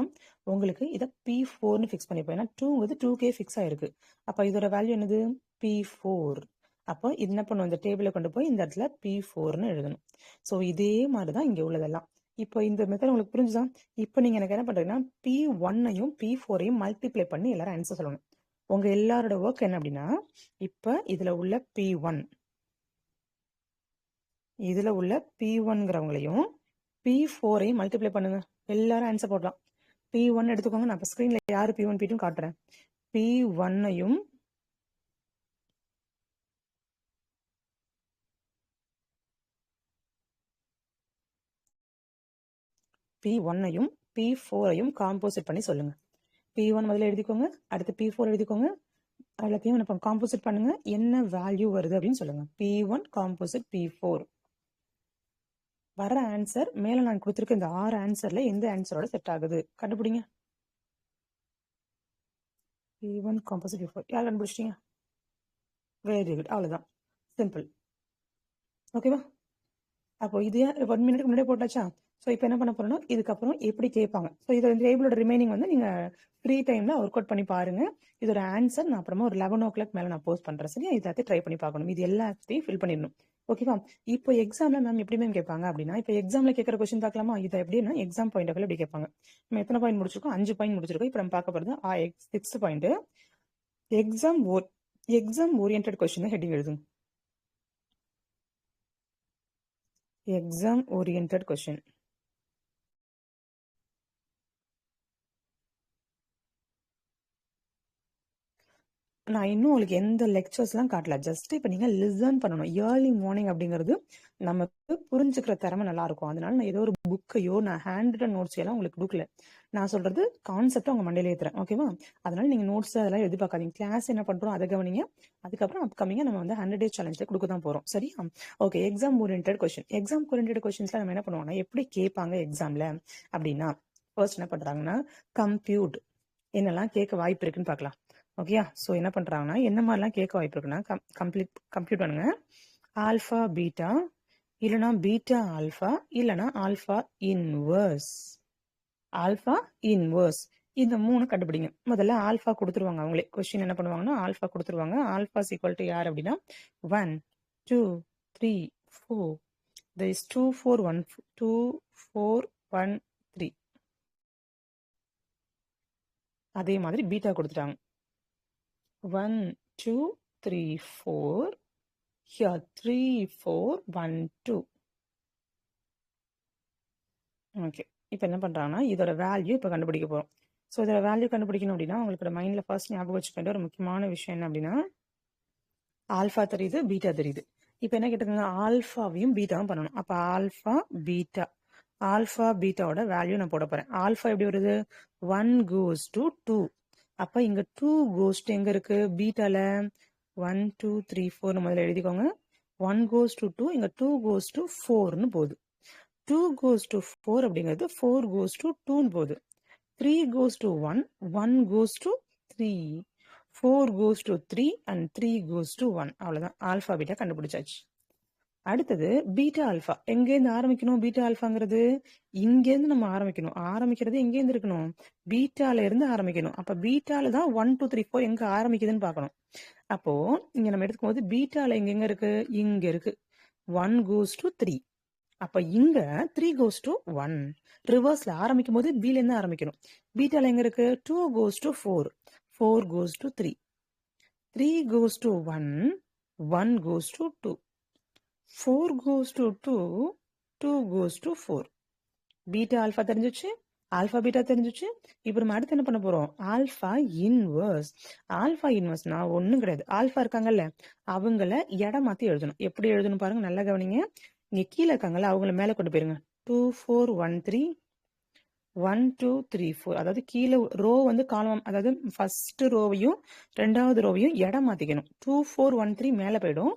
உங்களுக்கு இதை P4ன்னு ஃபிக்ஸ் பண்ணிப்போம். ஏன்னா 2ங்கிறது 2K ஃபிக்ஸ் ஆயிருக்கு. அப்ப இதோட வேல்யூ என்னது? P4. அப்போ இது என்ன பண்ணுவோம்? இந்த டேபிளை கொண்டு போய் இந்த இடத்துல P4ன்னு எழுதணும். ஸோ இதே மாதிரி தான் இங்கே உள்ளதெல்லாம். இப்போ இந்த மெத்தட் உங்களுக்கு புரிஞ்சுதா? இப்போ நீங்க எனக்கு என்ன பண்றீங்கன்னா P1ஐயும் P4ஐயும் மல்டிப்ளை பண்ணி எல்லாரும் ஆன்சர் சொல்லணும். உங்க எல்லாரோட ஒர்க் என்ன அப்படின்னா இப்ப இதுல உள்ள P1 இதுல உள்ள P1ங்கிறவங்களையும் P4ஐயும் மல்டிப்ளை பண்ணுங்க. எல்லாரும் ஆன்சர் போடலாம். P1 எடுத்துக்கோங்க. நான் இப்ப ஸ்கிரீன்ல யாரு P1 P2 காட்டுறேன். P1ஐயும் P1ஐயும் P4ஐயும் காம்போசிட் பண்ணி சொல்லுங்க. P1 முதல்ல எழுதிக்கோங்க. அடுத்து P4 எழுதிக்கோங்க. எல்லாத்தையும் என்ன காம்போசிட் பண்ணுங்க. என்ன வேல்யூ வருது அப்படின்னு சொல்லுங்க. P1 composite P4. வர ஆன்சர் மேல நான் கொடுத்திருக்க இந்த 6 ஆன்சர்ல எந்த ஆன்சரோட செட் ஆகுது கண்டுபிடிங்க. P1 காம்போசிட் P4 யார் கண்டுபிடிச்சிட்டீங்க? Very good. அவ்வளவுதான். சிம்பிள். ஓகேவா? அப்போ இது 1 மினிட்க்கு முன்னாடியே போட்டாச்சா? ஸோ இப்போ என்ன பண்ண போறோம்னா இதுக்கப்புறம் எப்படி கேட்பாங்க. ஸோ இது இந்த டேபிளோட ரிமைனிங் வந்து நீங்க ஃப்ரீ டைம்ல ஒர்க் அவுட் பண்ணி பாருங்க. இதோட ஆன்சர் நான் அப்புறமா ஒரு 11 o'clock மேல நான் போஸ்ட் பண்றேன். சரியா? எல்லாத்தையும் ட்ரை பண்ணி பார்க்கணும். இது எல்லாத்தையும் ஃபில் பண்ணிடணும். ஓகேவா? இப்போ எக்ஸாம்ல மேம் எப்படி மேம் கேட்பாங்க அப்படின்னா இப்போ எக்ஸாம்ல கேட்கற கொஸ்டின் பார்க்கலாமா? இது எப்படின்னா எக்ஸாம் பாயிண்ட் ஆஃப் எப்படி கேட்பாங்க. நம்ம எத்தனை பாயிண்ட் முடிச்சிருக்கோம்? 5 பாயிண்ட் முடிச்சிருக்கோம். இப்போ நம்ம பார்க்க போறது 6th point. Exam oriented question heading எழுதுங்க. Exam oriented question. நான் இன்னும் உங்களுக்கு எந்த லெக்சர்ஸ்லாம் காட்டல. ஜஸ்ட் இப்போ நீங்க லிசன் பண்ணணும். ஏர்லி மார்னிங் அப்படிங்கிறது நமக்கு புரிஞ்சுக்கிற திறமை நல்லா இருக்கும். அதனால நான் ஏதோ ஒரு புக்கையோ நான் ஹேண்ட் ரிட்டன் நோட்ஸ் எல்லாம் உங்களுக்கு கொடுக்கல. நான் சொல்றது கான்செப்ட் உங்க மண்டையில ஏத்துறேன். ஓகேவா? அதனால நீங்க நோட்ஸ் அதெல்லாம் எதிர்பார்க்காதீங்க. கிளாஸ் என்ன பண்றோம் அதை கவனிங்க. அதுக்கப்புறம் அப்கமிங்கா நம்ம வந்து 100 days சேலஞ்சில் கொடுக்க தான் போறோம். சரியா? Okay. Exam oriented question. Exam oriented கொஸ்டின்ஸ்ல நம்ம என்ன பண்ணுவோம்னா எப்படி கேட்பாங்க எக்ஸாம்ல அப்படின்னா ஃபர்ஸ்ட் என்ன பண்றாங்கன்னா கம்ப்யூட் என்னெல்லாம் கேட்க வாய்ப்பு இருக்குன்னு பார்க்கலாம். ஓகேயா? ஸோ என்ன பண்றாங்கன்னா என்ன மாதிரிலாம் கேட்க வாய்ப்பு இருக்குன்னா கம்ப்யூட் பண்ணுங்க. ஆல்ஃபா பீட்டா இல்லைனா பீட்டா ஆல்ஃபா இல்லைனா ஆல்ஃபா இன்வர்ஸ். ஆல்ஃபா இன்வர்ஸ் இந்த 3 கண்டுபிடிங்க. முதல்ல ஆல்ஃபா கொடுத்துருவாங்க. அவங்களே கொஸ்டின் என்ன பண்ணுவாங்கன்னா ஆல்ஃபா கொடுத்துருவாங்க. ஆல்ஃபா ஈக்குவல் டு யார் அப்படின்னா 1 2 3 4. there is 2 4 1 2 4 1 3. அதே மாதிரி பீட்டா கொடுத்துட்டாங்க. 1 2 3 4. here 3 4 1 2. ஓகே. இப்போ என்ன பண்றாங்கன்னா இதோட வேல்யூ இப்போ கண்டுபிடிக்க போறோம். ஸோ இதோட வேல்யூ கண்டுபிடிக்கணும் அப்படின்னா உங்களுக்கு மைண்ட்ல ஃபர்ஸ்ட் ஞாபகம் வச்சுக்க வேண்டிய ஒரு முக்கியமான விஷயம் என்ன அப்படின்னா ஆல்ஃபா தெரியுது, பீட்டா தெரியுது. இப்போ என்ன கேட்டுக்கோங்க? ஆல்ஃபாவையும் பீட்டாவும் பண்ணணும். அப்போ ஆல்ஃபா பீட்டாவோட வேல்யூ நான் போட போறேன். ஆல்ஃபா எப்படி வருது? 1 goes to 2. அப்ப இங்க 2 goes to எங்க இருக்கு? பீட்டால 1 2 3 4 முதல்ல எழுதிக்கோங்க. 1 goes to 2, இங்க 2 goes to 4ன்னு போகுது. 2 goes to 4 அப்படிங்கிறது 4 goes to 2ன்னு போகுது. 3 goes to 1, 1 goes to 3, 4 goes to 3 and 3 goes to 1. அவ்வளவுதான். ஆல்ஃபா பீட்டா கண்டுபிடிச்சாச்சு. அடுத்தது பீட்டா ஆல்ஃபா. எங்கேருந்து ஆரம்பிக்கணும்? பீட்டா ஆல்ஃபாங்கிறது இங்கேருந்து நம்ம ஆரம்பிக்கணும். ஆரம்பிக்கிறது எங்கேருந்து இருக்கணும்? பீட்டால இருந்து ஆரம்பிக்கணும். அப்ப பீட்டால தான் 1 2 3 4 எங்க ஆரம்பிக்குதுன்னு பார்க்கணும். அப்போ இங்க நம்ம எடுத்துக்கும் போது பீட்டால எங்க இருக்கு? இங்க இருக்கு. 1 goes to 3. அப்ப இங்க 3 goes to 1. ரிவர்ஸ்ல ஆரம்பிக்கும் போது பீல இருந்து ஆரம்பிக்கணும். பீட்டால எங்க இருக்கு? 2 goes to 4. 4 goes to 3. 3 goes to 1. 1 goes to 2. 4 goes to 2, 2 goes to 4. Beta alpha தெரிஞ்சிச்சு, ஆல்ஃபா பீட்டா தெரிஞ்சிச்சு. இப்போ நம்ம அடுத்து என்ன பண்ண போறோம்? Alpha inverse. ஆல்ஃபா இன்வர்ஸ்னா ஒண்ணும் கிடையாது. ஆல்ஃபா இருக்காங்கல்ல அவங்கள இடம் மாத்தி எழுதணும். எப்படி எழுதணும் பாருங்க, நல்லா கவனிங்க. இங்க கீழே இருக்காங்கல்ல அவங்கள மேல கொண்டு போயிருங்க. 2 4 1 3 1 2 3 4 அதாவது கீழே ரோ வந்து காலம், அதாவது ஃபர்ஸ்ட் ரோவையும் 2வது ரோவையும் இடம் மாத்திக்கணும். 2 4 1 3 மேல போயிடும்.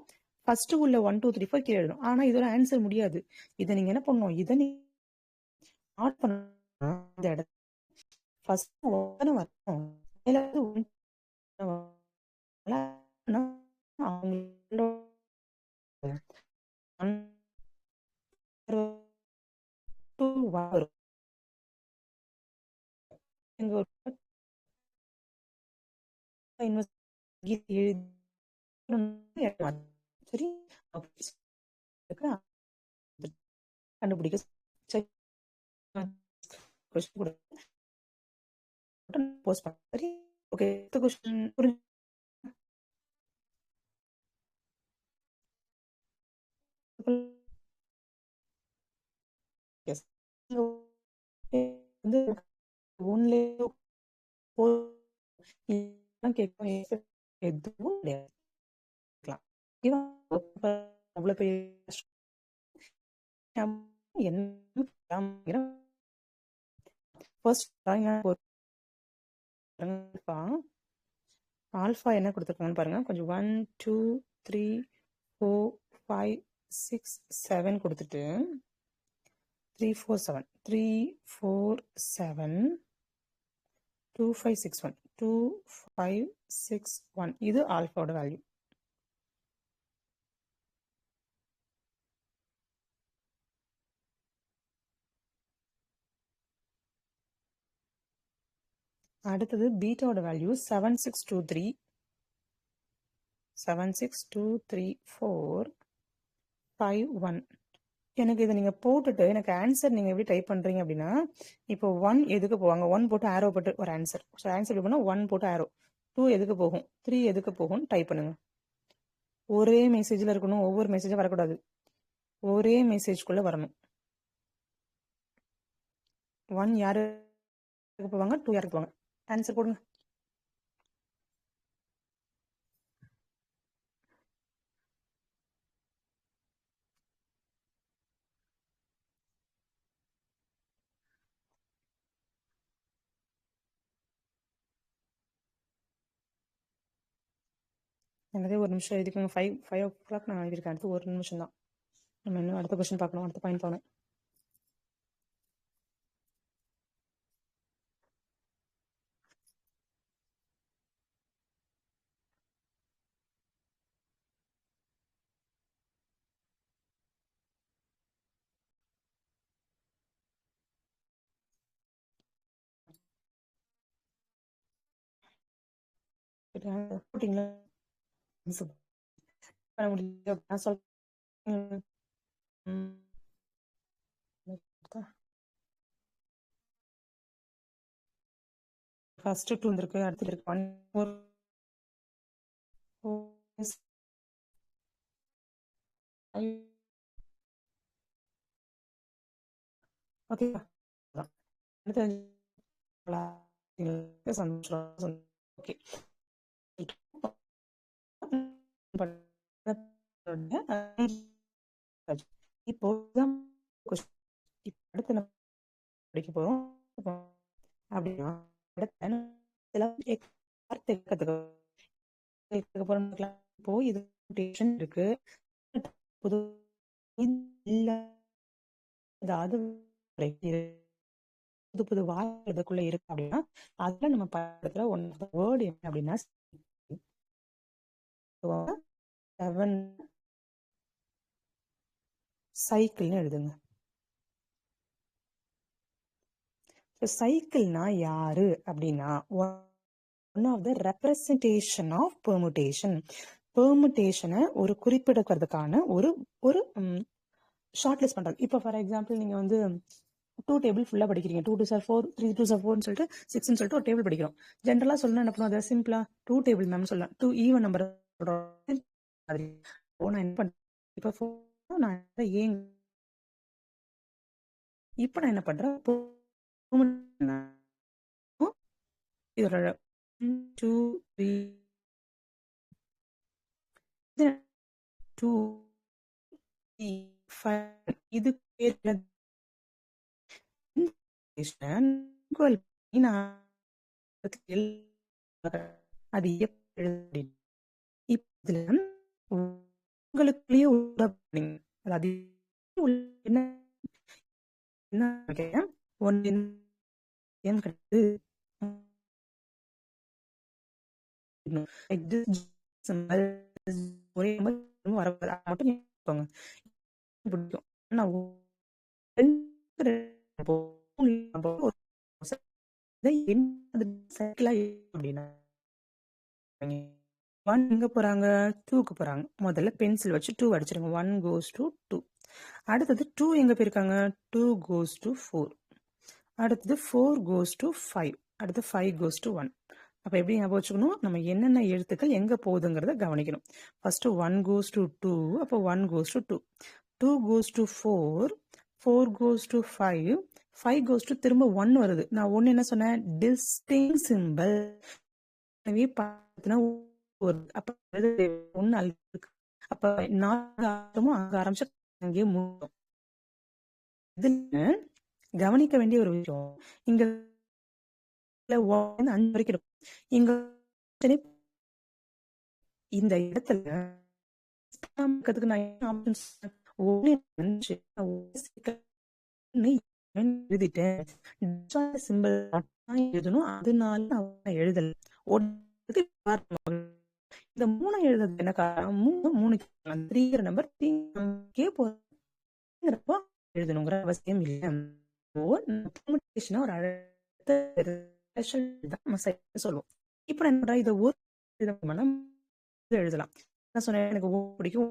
ஃபர்ஸ்ட் உள்ள 1 2 3 4 கீழே எழுதணும். ஆனா இதோட ஆன்சர் முடியாது. இதை நீங்க என்ன பண்ணணும், இதை நீ ஆட் பண்ணணும். இந்த இடத்துல ஃபர்ஸ்ட் வரணும். மேல அவங்களோட வரும். இங்க ஒரு சரி கண்டுபிடிக்க போஸ்ட் பண்ண. சரி ஓகே, கொஸ்டின் புரிஞ்சு வந்து ஒன்லே கேட்கும் எதுவும் கிடையாது. அவ்வளவு பெரிய ஆல்பா என்ன கொடுத்துருக்காங்கன்னு பாருங்க. கொஞ்சம் 1 2 3 4 5 6 7 கொடுத்துட்டு 3 4 7 3 4 7 2 5 6 1 2 5 6 1 இது ஆல்பாவோட வேல்யூ. அடுத்தது பீட்டாவோட வேல்யூ 7 6 2 3 7 6 2 3 4 5 1. எனக்கு இதை நீங்க போட்டுட்டு எனக்கு ஆன்சர் நீங்க எப்படி டைப் பண்றீங்க அப்படின்னா, இப்போ 1 எதுக்கு போவாங்க, 1 போட்டு ஆரோ போட்டு ஒரு ஆன்சர். ஸோ ஆன்சர் எப்படி பண்ணா 1 போட்டு ஆரோ, 2 எதுக்கு போகும், 3 எதுக்கு போகும் டைப் பண்ணுங்க. ஒரே மெசேஜ்ல இருக்கணும், ஒவ்வொரு மெசேஜும் வரக்கூடாது, ஒரே மெசேஜ்குள்ள வரணும். 1 யாருக்கு போவாங்க, 2 யாருக்கு போவாங்க, ஆன்சர் போடுங்க. எனதே ஒரு நிமிஷம் எழுதிக்கோங்க. 5 o'clock நான் எழுதியிருக்கேன். அடுத்து ஒரு நிமிஷம் தான். நம்ம இன்னும் அடுத்த கொஸ்டின் பார்க்கணும், அடுத்த பாயிண்ட் போகணும். போட்டிங்களா பண்ண முடியும் நான் சொல்றேன். ஃபர்ஸ்ட் 2 வந்திருக்கு, அடுத்து இருக்கு 1 4 ஓகே சந்தோஷம். ஓகே இப்போ அடுத்து நம்ம படிக்க போறோம் அப்படின்னா இப்போ இது இருக்கு, புது அதாவது புது புது வார்த்தை இதுக்குள்ள இருக்கு அப்படின்னா அதுல நம்ம படத்துல ஒன்னு வேர்டு என்ன அப்படின்னா சைக்கிள்னு எழுதுங்க. சைக்கிள்னா யாரு அப்படின்னா one of the representation of permutation. பெர்முடேஷனை ஒரு குறிப்பிடக்கிறதுக்கான ஒரு ஒரு ஷார்ட் லிஸ்ட் பண்றது. இப்போ ஃபார் எக்ஸாம்பிள் நீங்க வந்து 2 டேபிள் ஃபுல்லா படிக்கிறீங்க, 2 2 4 3 2 4 சொல்லிட்டு 6 சொல்லிட்டு ஒரு டேபிள் படிக்கிறோம். ஜென்ரலா சொல்லணும் என்ன பண்ணுவோம், அதை சிம்பிளா 2 டேபிள் மேம் சொல்லலாம், 2 ஈவன் நம்பர் நான் என்ன பண்றேன் இப்போ நான் ஏன் இப்போ நான் என்ன பண்றேன், இதோட 2 3 2 5 இது ஈக்குவல் பண்ணி நான் அது எப்படி எழுத, இப்ப இதுல உங்களுக்குள்ளேயே அது என்ன என்ன ஒன்னு கிடையாது. ஒரே மட்டும் பிடிக்கும். அப்படின்னா ஒன் எங்க போறாங்க, டூக்கு போறாங்க. முதல்ல பென்சில் வச்சு 2 அடிச்சிருங்க. 1 goes to 2. அடுத்தது 2 எங்க போயிருக்காங்க, 2 goes to 4. அடுத்தது 4 goes to 5. அடுத்து 5 goes to 1. அப்ப எப்படி ஞாபகம் வச்சுக்கணும், நம்ம என்னென்ன எழுத்துக்கள் எங்க போகுதுங்கிறத கவனிக்கணும். ஃபர்ஸ்ட் 1 goes to 2, அப்போ 1 goes to 2. 2 goes to 4, 4 goes to 5, 5 goes to திரும்ப 1 வருது. நான் ஒன்னு என்ன சொன்னேன், டிஸ்டிங் சிம்பிள். எனவே பார்த்தீங்கன்னா ஒரு அப்ப ஒன்னு இருக்கு. அப்ப 4 அங்க ஆரம்பிச்சு அங்கேயே மூடும். இதுல கவனிக்க வேண்டிய ஒரு விஷயம், இங்க 5 வரைக்கும் இருக்கும். இங்க இந்த இடத்துல எழுதிட்டேன், எழுதணும். அதனால நான் எழுதல. இந்த 3 எழுதுறது என்ன காரணம், 3 நம்பர் எழுதணுங்கிற அவசியம் இல்லை. ஒரு சொல்லுவோம். இப்ப என்ன இதை ஒரு எழுதலாம். நான் சொன்னேன் எனக்கு பிடிக்கும்.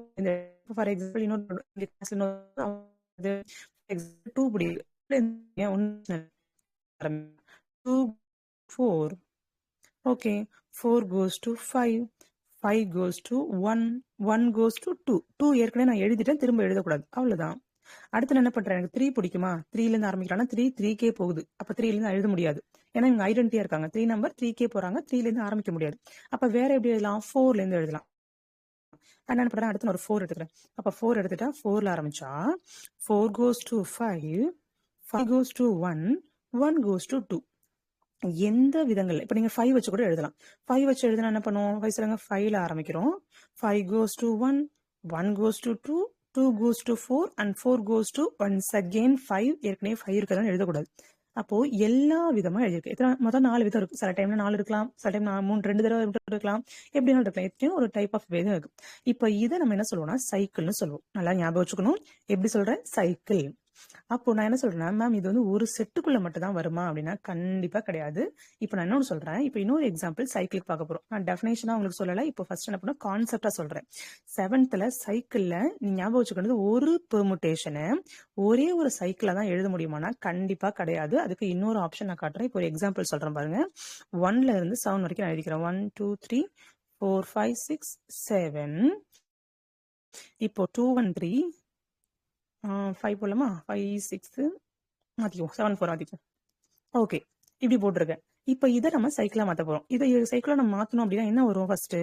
ஃபார் எக்ஸாம்பிள் இன்னொரு 2 பிடிக்கும். 2 4 okay, 4 goes to 5, 5 goes to 1, 1 goes to 2. 2 ஏற்கனவே நான் எழுதிட்டேன், திரும்ப எழுதக்கூடாது, அவ்வளவுதான். அடுத்து நான் என்ன பண்றேன், எனக்கு 3 பிடிக்குமா, 3ல இருந்து ஆரம்பிக்கலாம். 3K போகுது. அப்ப 3ல இருந்து எழுத முடியாது. ஏன்னா இவங்க ஐடென்டிட்டியா இருக்காங்க. 3 நம்பர் 3K போறாங்க. 3ல இருந்து ஆரம்பிக்க முடியாது. அப்ப வேற எப்படி எழுதலாம், 4ல இருந்து எழுதலாம். நான் என்ன பண்றேன், அடுத்து நான் ஒரு 4 எடுத்துக்கிறேன். அப்ப 4 எடுத்துட்டா 4ல ஆரம்பிச்சா 4 goes to 5, 5 goes to 1, 1 goes to 2. எந்த விதங்கள்ல இப்ப நீங்க 5 வச்சு கூட எழுதலாம். 5 வச்சு எழுதினா என்ன பண்ணுவோம், 5 சொல்லுங்க, 5ல ஆரம்பிக்கிறோம். 5 goes to 1, 1 goes to 2, 2 goes to 4 and 4 goes to once again 5. ஏற்கனவே 5 இருக்கிறதா எழுதக்கூடாது. அப்போ எல்லா விதமா எழுதிருக்கு. எத்தனை மொத்தம் 4 விதம் இருக்கு. சில டைம்ல 4 இருக்கலாம், சில டைம் 2 தடவை இருக்கலாம், எப்படினாலும் இருக்கலாம். எத்தனையும் ஒரு டைப் ஆஃப் வேதம் இருக்கு. இப்ப இதை நம்ம என்ன சொல்லுவோம்னா சைக்கிள்னு சொல்லுவோம். நல்லா ஞாபகம் வச்சுக்கணும். எப்படி சொல்றேன், சைக்கிள். அப்போ நான் என்ன சொல்றேன்னா, மேம் இது வந்து ஒரு செட்டுக்குள்ள மட்டும் தான் வருமா அப்படின்னா கண்டிப்பா கிடையாது. இப்போ நான் இன்னொன்னு சொல்றேன். இப்போ இன்னொரு எக்ஸாம்பிள் சைக்கிளுக்கு பார்க்க போறோம். நான் டெஃபினேஷனா உங்களுக்கு சொல்லல. இப்போ ஃபர்ஸ்ட் என்ன பண்ண கான்செப்டா சொல்றேன். 7th சைக்கிள்ல நீ ஞாபகம் வச்சுக்கிறது, ஒரு பெர்முடேஷனை ஒரே ஒரு சைக்கிளா தான் எழுத முடியுமானா கண்டிப்பா கிடையாது. அதுக்கு இன்னொரு ஆப்ஷன் நான் காட்டுறேன். இப்போ ஒரு எக்ஸாம்பிள் சொல்றேன் பாருங்க. 1ல இருந்து 7 வரைக்கும் நான் எழுதிக்கிறேன். 1 2 3 4 5 6 7. இப்போ 2 1 3 5 போடலாமா, 5 6 மாத்திக்குவோம், 7 4 மாத்திக்குவோம். ஓகே, இப்படி போட்டிருக்கேன். இப்ப இதை நம்ம சைக்கிளா மாத்த போறோம். இதை சைக்கிளா நம்ம மாத்தணும் அப்படின்னா என்ன வரும், first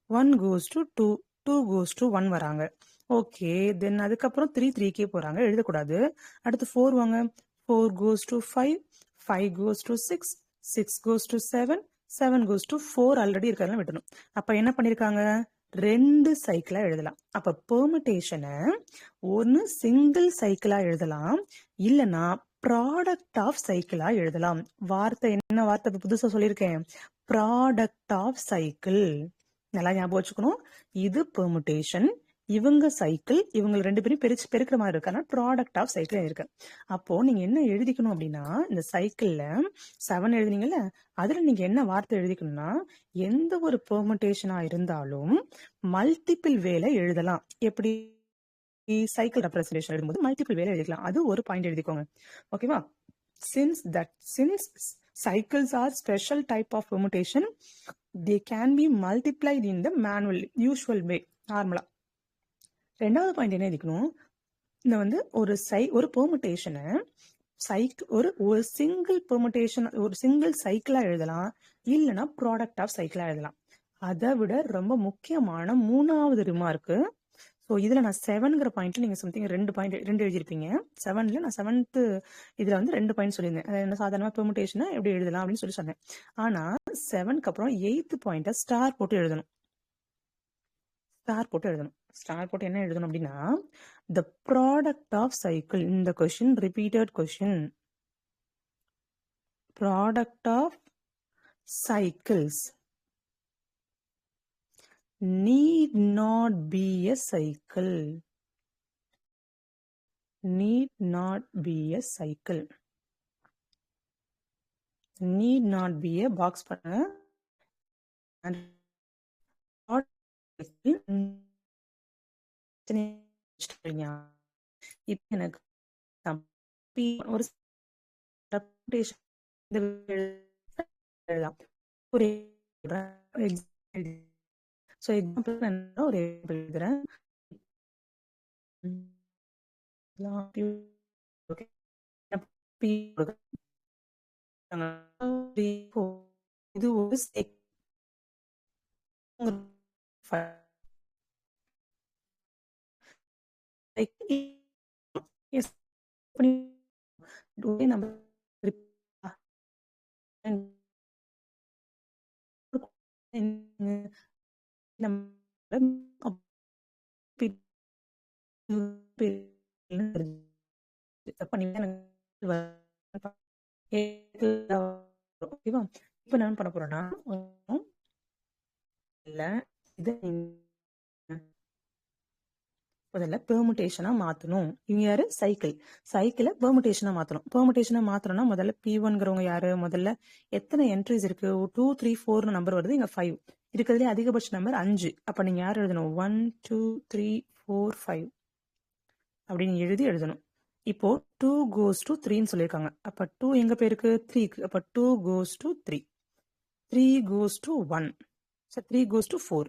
1 goes to 2, 2 goes to 1 வராங்க. ஓகே, தென் அதுக்கப்புறம் 3K போறாங்க, எழுதக்கூடாது. அடுத்து 4 வாங்க, 4 goes to 5, 5 goes to 6, 6 goes to 7, 7 goes to 4 already இருக்கிறதெல்லாம் விட்டணும். அப்ப என்ன பண்ணிருக்காங்க, 2 சைக்கிளா எழுதலாம். அப்ப பெர்முடேஷனை ஒன்னு சிங்கிள் சைக்கிளா எழுதலாம், இல்லனா ப்ராடக்ட் ஆஃப் சைக்கிளா எழுதலாம். வார்த்தை என்ன வார்த்தை புதுசா சொல்லியிருக்கேன், ப்ராடக்ட் ஆஃப் சைக்கிள். நல்லா ஞாபகம் வச்சுக்கணும். இது பெர்முடேஷன், இவங்க சைக்கிள், இவங்க 2 பேரும் பெருக்கிற மாதிரி இருக்கு. ப்ராடக்ட் ஆஃப் சைக்கிள் இருக்கு. அப்போ நீங்க என்ன எழுதிக்கணும் அப்படின்னா, இந்த சைக்கிள்ல 7 எழுதினீங்கல்ல, அதுல நீங்க என்ன வார்த்தை எழுதிக்கணும்னா, எந்த ஒரு பெர்முடேஷனா இருந்தாலும் மல்டிபிள் வேல எழுதலாம். எப்படி, சைக்கிள் ரெப்ரசன்டேஷன் எழுதும்போது மல்டிபிள் வேல எழுதிக்கலாம். அது ஒரு பாயிண்ட் எழுதிக்கோங்க. ஓகேவா? Since cycles are special type of permutation, they can be multiplied in the manual usual way, நார்மலா. ரெண்டாவது பாயிண்ட் என்ன எழுதிக்கணும், இந்த வந்து ஒரு பெர்முடேஷனை ஒரு சிங்கிள் பெர்முடேஷன், ஒரு சிங்கிள் சைக்கிளா எழுதலாம், இல்லைன்னா ப்ராடக்ட் ஆஃப் சைக்கிளா எழுதலாம். அதை விட ரொம்ப முக்கியமான 3வது ரிமார்க்கு, ஸோ இதில் நான் 7ங்கிற பாயிண்ட்ல நீங்கள் சம்திங் 2 எழுதியிருப்பீங்க. 7ல் நான் 7th இதில் வந்து 2 பாயிண்ட் சொல்லியிருந்தேன். அது என்ன சாதாரணமாக பெர்முடேஷனை எப்படி எழுதலாம் அப்படின்னு சொல்லி சொன்னேன். ஆனால் 7க்கு அப்புறம் 8th பாயிண்ட்டை ஸ்டார் போட்டு எழுதணும். ஸ்டார் போட்டு எழுதணும். ஸ்டார் போட்டு என்ன எழுதணும் அப்படின்னா, த ப்ராடக்ட் ஆஃப் சைக்கிள். இந்த question repeated question. Product of cycles need not be a cycle. Need not be a cycle. Need not be a box பண்ணுங்க. இப்போ எனக்கு ஒரு ஒரு ஸோ எக்ஸாம்பிள் நான் ஒரு எழுதுறேன். இது ஒரு இப்ப நான் பண்ண போறேன்னா முதல்ல பெர்முடேஷனா மாத்தணும். இவங்க யாரு? சைக்கிளை பெர்முடேஷனா மாத்தணும். பெர்முடேஷனா மாத்தணும்னா முதல்ல P1ங்கிறவங்க யாரு? முதல்ல எத்தனை என்ட்ரிஸ் இருக்கு? 2 3 4 நம்பர் வருது, இங்க 5 இருக்கிறதுலே அதிகபட்ச நம்பர் 5. அப்ப நீங்க யார் எழுதணும்? 1 2 3 4 5 அப்படின்னு எழுதணும். இப்போ 2 goes to 3ன்னு சொல்லியிருக்காங்க. அப்ப 2 எங்க போயிருக்கு? 3க்கு. அப்ப 2 goes to 3, 3 goes to 1, 3 goes to 4.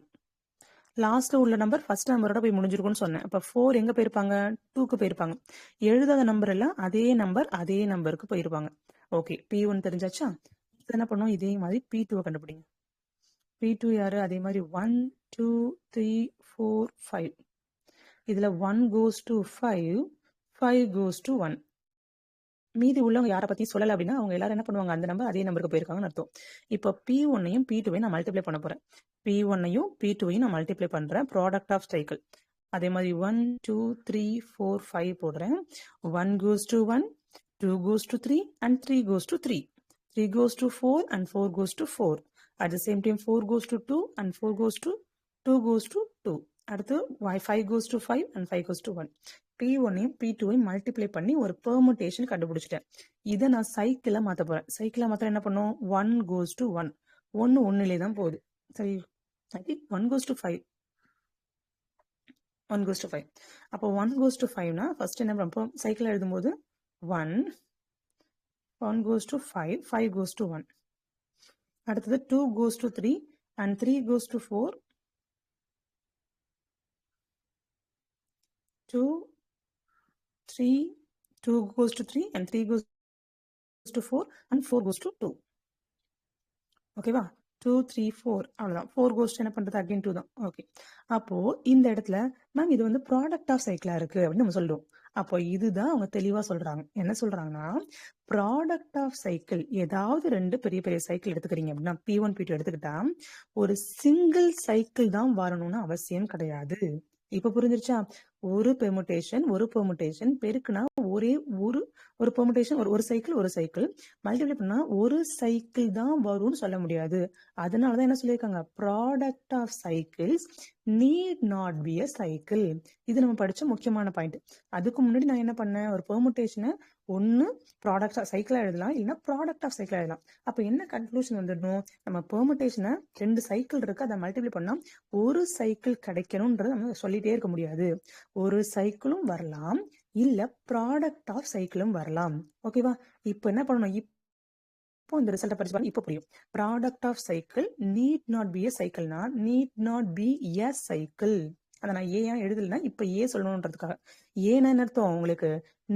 லாஸ்ட்ல உள்ள நம்பர் ஃபர்ஸ்ட் நம்பரோட போய் முடிஞ்சிருக்கும்னு சொன்னேன். அப்ப 4 எங்க போயிருப்பாங்க? 2க்கு போயிருப்பாங்க. எழுதாத நம்பர் எல்லாம் அதே நம்பருக்கு போயிருப்பாங்க. Okay, P1 தெரிஞ்சாச்சா? என்ன பண்ணுவோம்? இதே மாதிரி P2 கண்டுபிடிங்க. P2 யாரு? அதே மாதிரி 1 2 3 4 5. இதுல 1 goes to 5, 5 goes to 1. மீதி உள்ளவங்க யாரை பத்தி சொல்லல அப்படின்னா அவங்க எல்லாரும் என்ன பண்ணுவாங்க? அந்த நம்பர் அதே நம்பருக்கு போயிருக்காங்கன்னு அர்த்தம். இப்போ P1ஐயும் P2வையும் நான் மல்டிப்ளை பண்ண போறேன். P1ஐயும் P2வையும் நான் மல்டிப்ளை பண்றேன். Product of cycle. அதே மாதிரி 1 2 3 4 5 போடுறேன். 1 goes to 1, 2 goes to 3 and 3 goes to 3. 3 goes to 4 and 4 goes to 4. At the same time 4 goes to 2 and 4 goes to 2 goes to 2. அடுத்து 5 goes to 5 and 5 goes to 1. P1ஐயும் P2வையும் multiply பண்ணி ஒரு permutation கண்டுபிடிச்சிட்டேன். இதை நான் சைக்கிளா மாத்த போறேன். சைக்கிளா மாத்த என்ன பண்ணும்? 1 goes to 1. 1 1லே தான் போகுது. சரி, 1 goes to 5. 1 goes to 5. அப்போ 1 goes to 5னா ஃபர்ஸ்ட் என்ன பண்ணுவோம்? சைக்கிள் எழுதும்போது 1 goes to 5, 5 goes to 1. அடுத்தது 2 goes to 3 and 3 goes to 4. 2 3 2 goes to 3 and 3 goes to 4 and 4 goes to 2. ஓகேவா? 2 3 4 அவ்வளவுதான். 4 goes to என்ன பண்றது? அகைன் 2 தான். ஓகே, அப்போ இந்த இடத்துல மேம் இது வந்து ப்ராடக்ட் ஆஃப் சைக்கிளா இருக்கு அப்படின்னு நம்ம சொல்றோம். அப்போ இதுதான் அவங்க தெளிவா சொல்றாங்க. என்ன சொல்றாங்கன்னா, ப்ராடக்ட் ஆஃப் சைக்கிள் ஏதாவது 2 பெரிய பெரிய சைக்கிள் எடுத்துக்கிறீங்க அப்படின்னா P1 P2 எடுத்துக்கிட்டா ஒரு சிங்கிள் சைக்கிள் தான் வரணும்னு அவசியம் கிடையாது. இப்ப புரிஞ்சிருச்சா? ஒரு பெர்முடேஷன் பெருக்குனா ஒரே ஒரு பெர்முடேஷன் ஒரு சைக்கிள் மல்டிப்ளை பண்ணா ஒரு சைக்கிள் தான் வரும்னு சொல்ல முடியாது. அதனாலதான் என்ன சொல்லியிருக்காங்க? Product of cycles need not be a cycle. இது நம்ம படிச்ச முக்கியமான பாயிண்ட். அதுக்கு முன்னாடி நான் என்ன பண்ணேன்? ஒரு பெர்முடேஷனை ஒன்னு ப்ராடக்ட் ஆஃப் சைக்கிளா எழுதலாம், இல்லைன்னா ப்ராடக்ட் ஆஃப் சைக்கிளா எழுதலாம். அப்ப என்ன கன்க்ளூஷன் வந்துடணும்? நம்ம பெர்முடேஷனை 2 சைக்கிள் இருக்கு, அதை மல்டிப்ளை பண்ணா ஒரு சைக்கிள் கிடைக்கணும்ன்றத நம்ம சொல்லிட்டே இருக்க முடியாது. ஒரு சைக்கிளும் வரலாம், இல்ல ப்ராடக்ட் ஆஃப் சைக்கிளும் வரலாம். ஓகேவா? இப்போ என்ன பண்ணணும்? இப்போ இந்த ரிசல்ட்டை படிச்சு பாருங்க, இப்போ புரியும். Product of cycle need not be a சைக்கிள்னா need not be a cycle. அதை நான் ஏன் எழுதலைன்னா இப்ப ஏ சொல்லணுன்றதுக்காக. ஏன்னா என்ன அர்த்தம் உங்களுக்கு,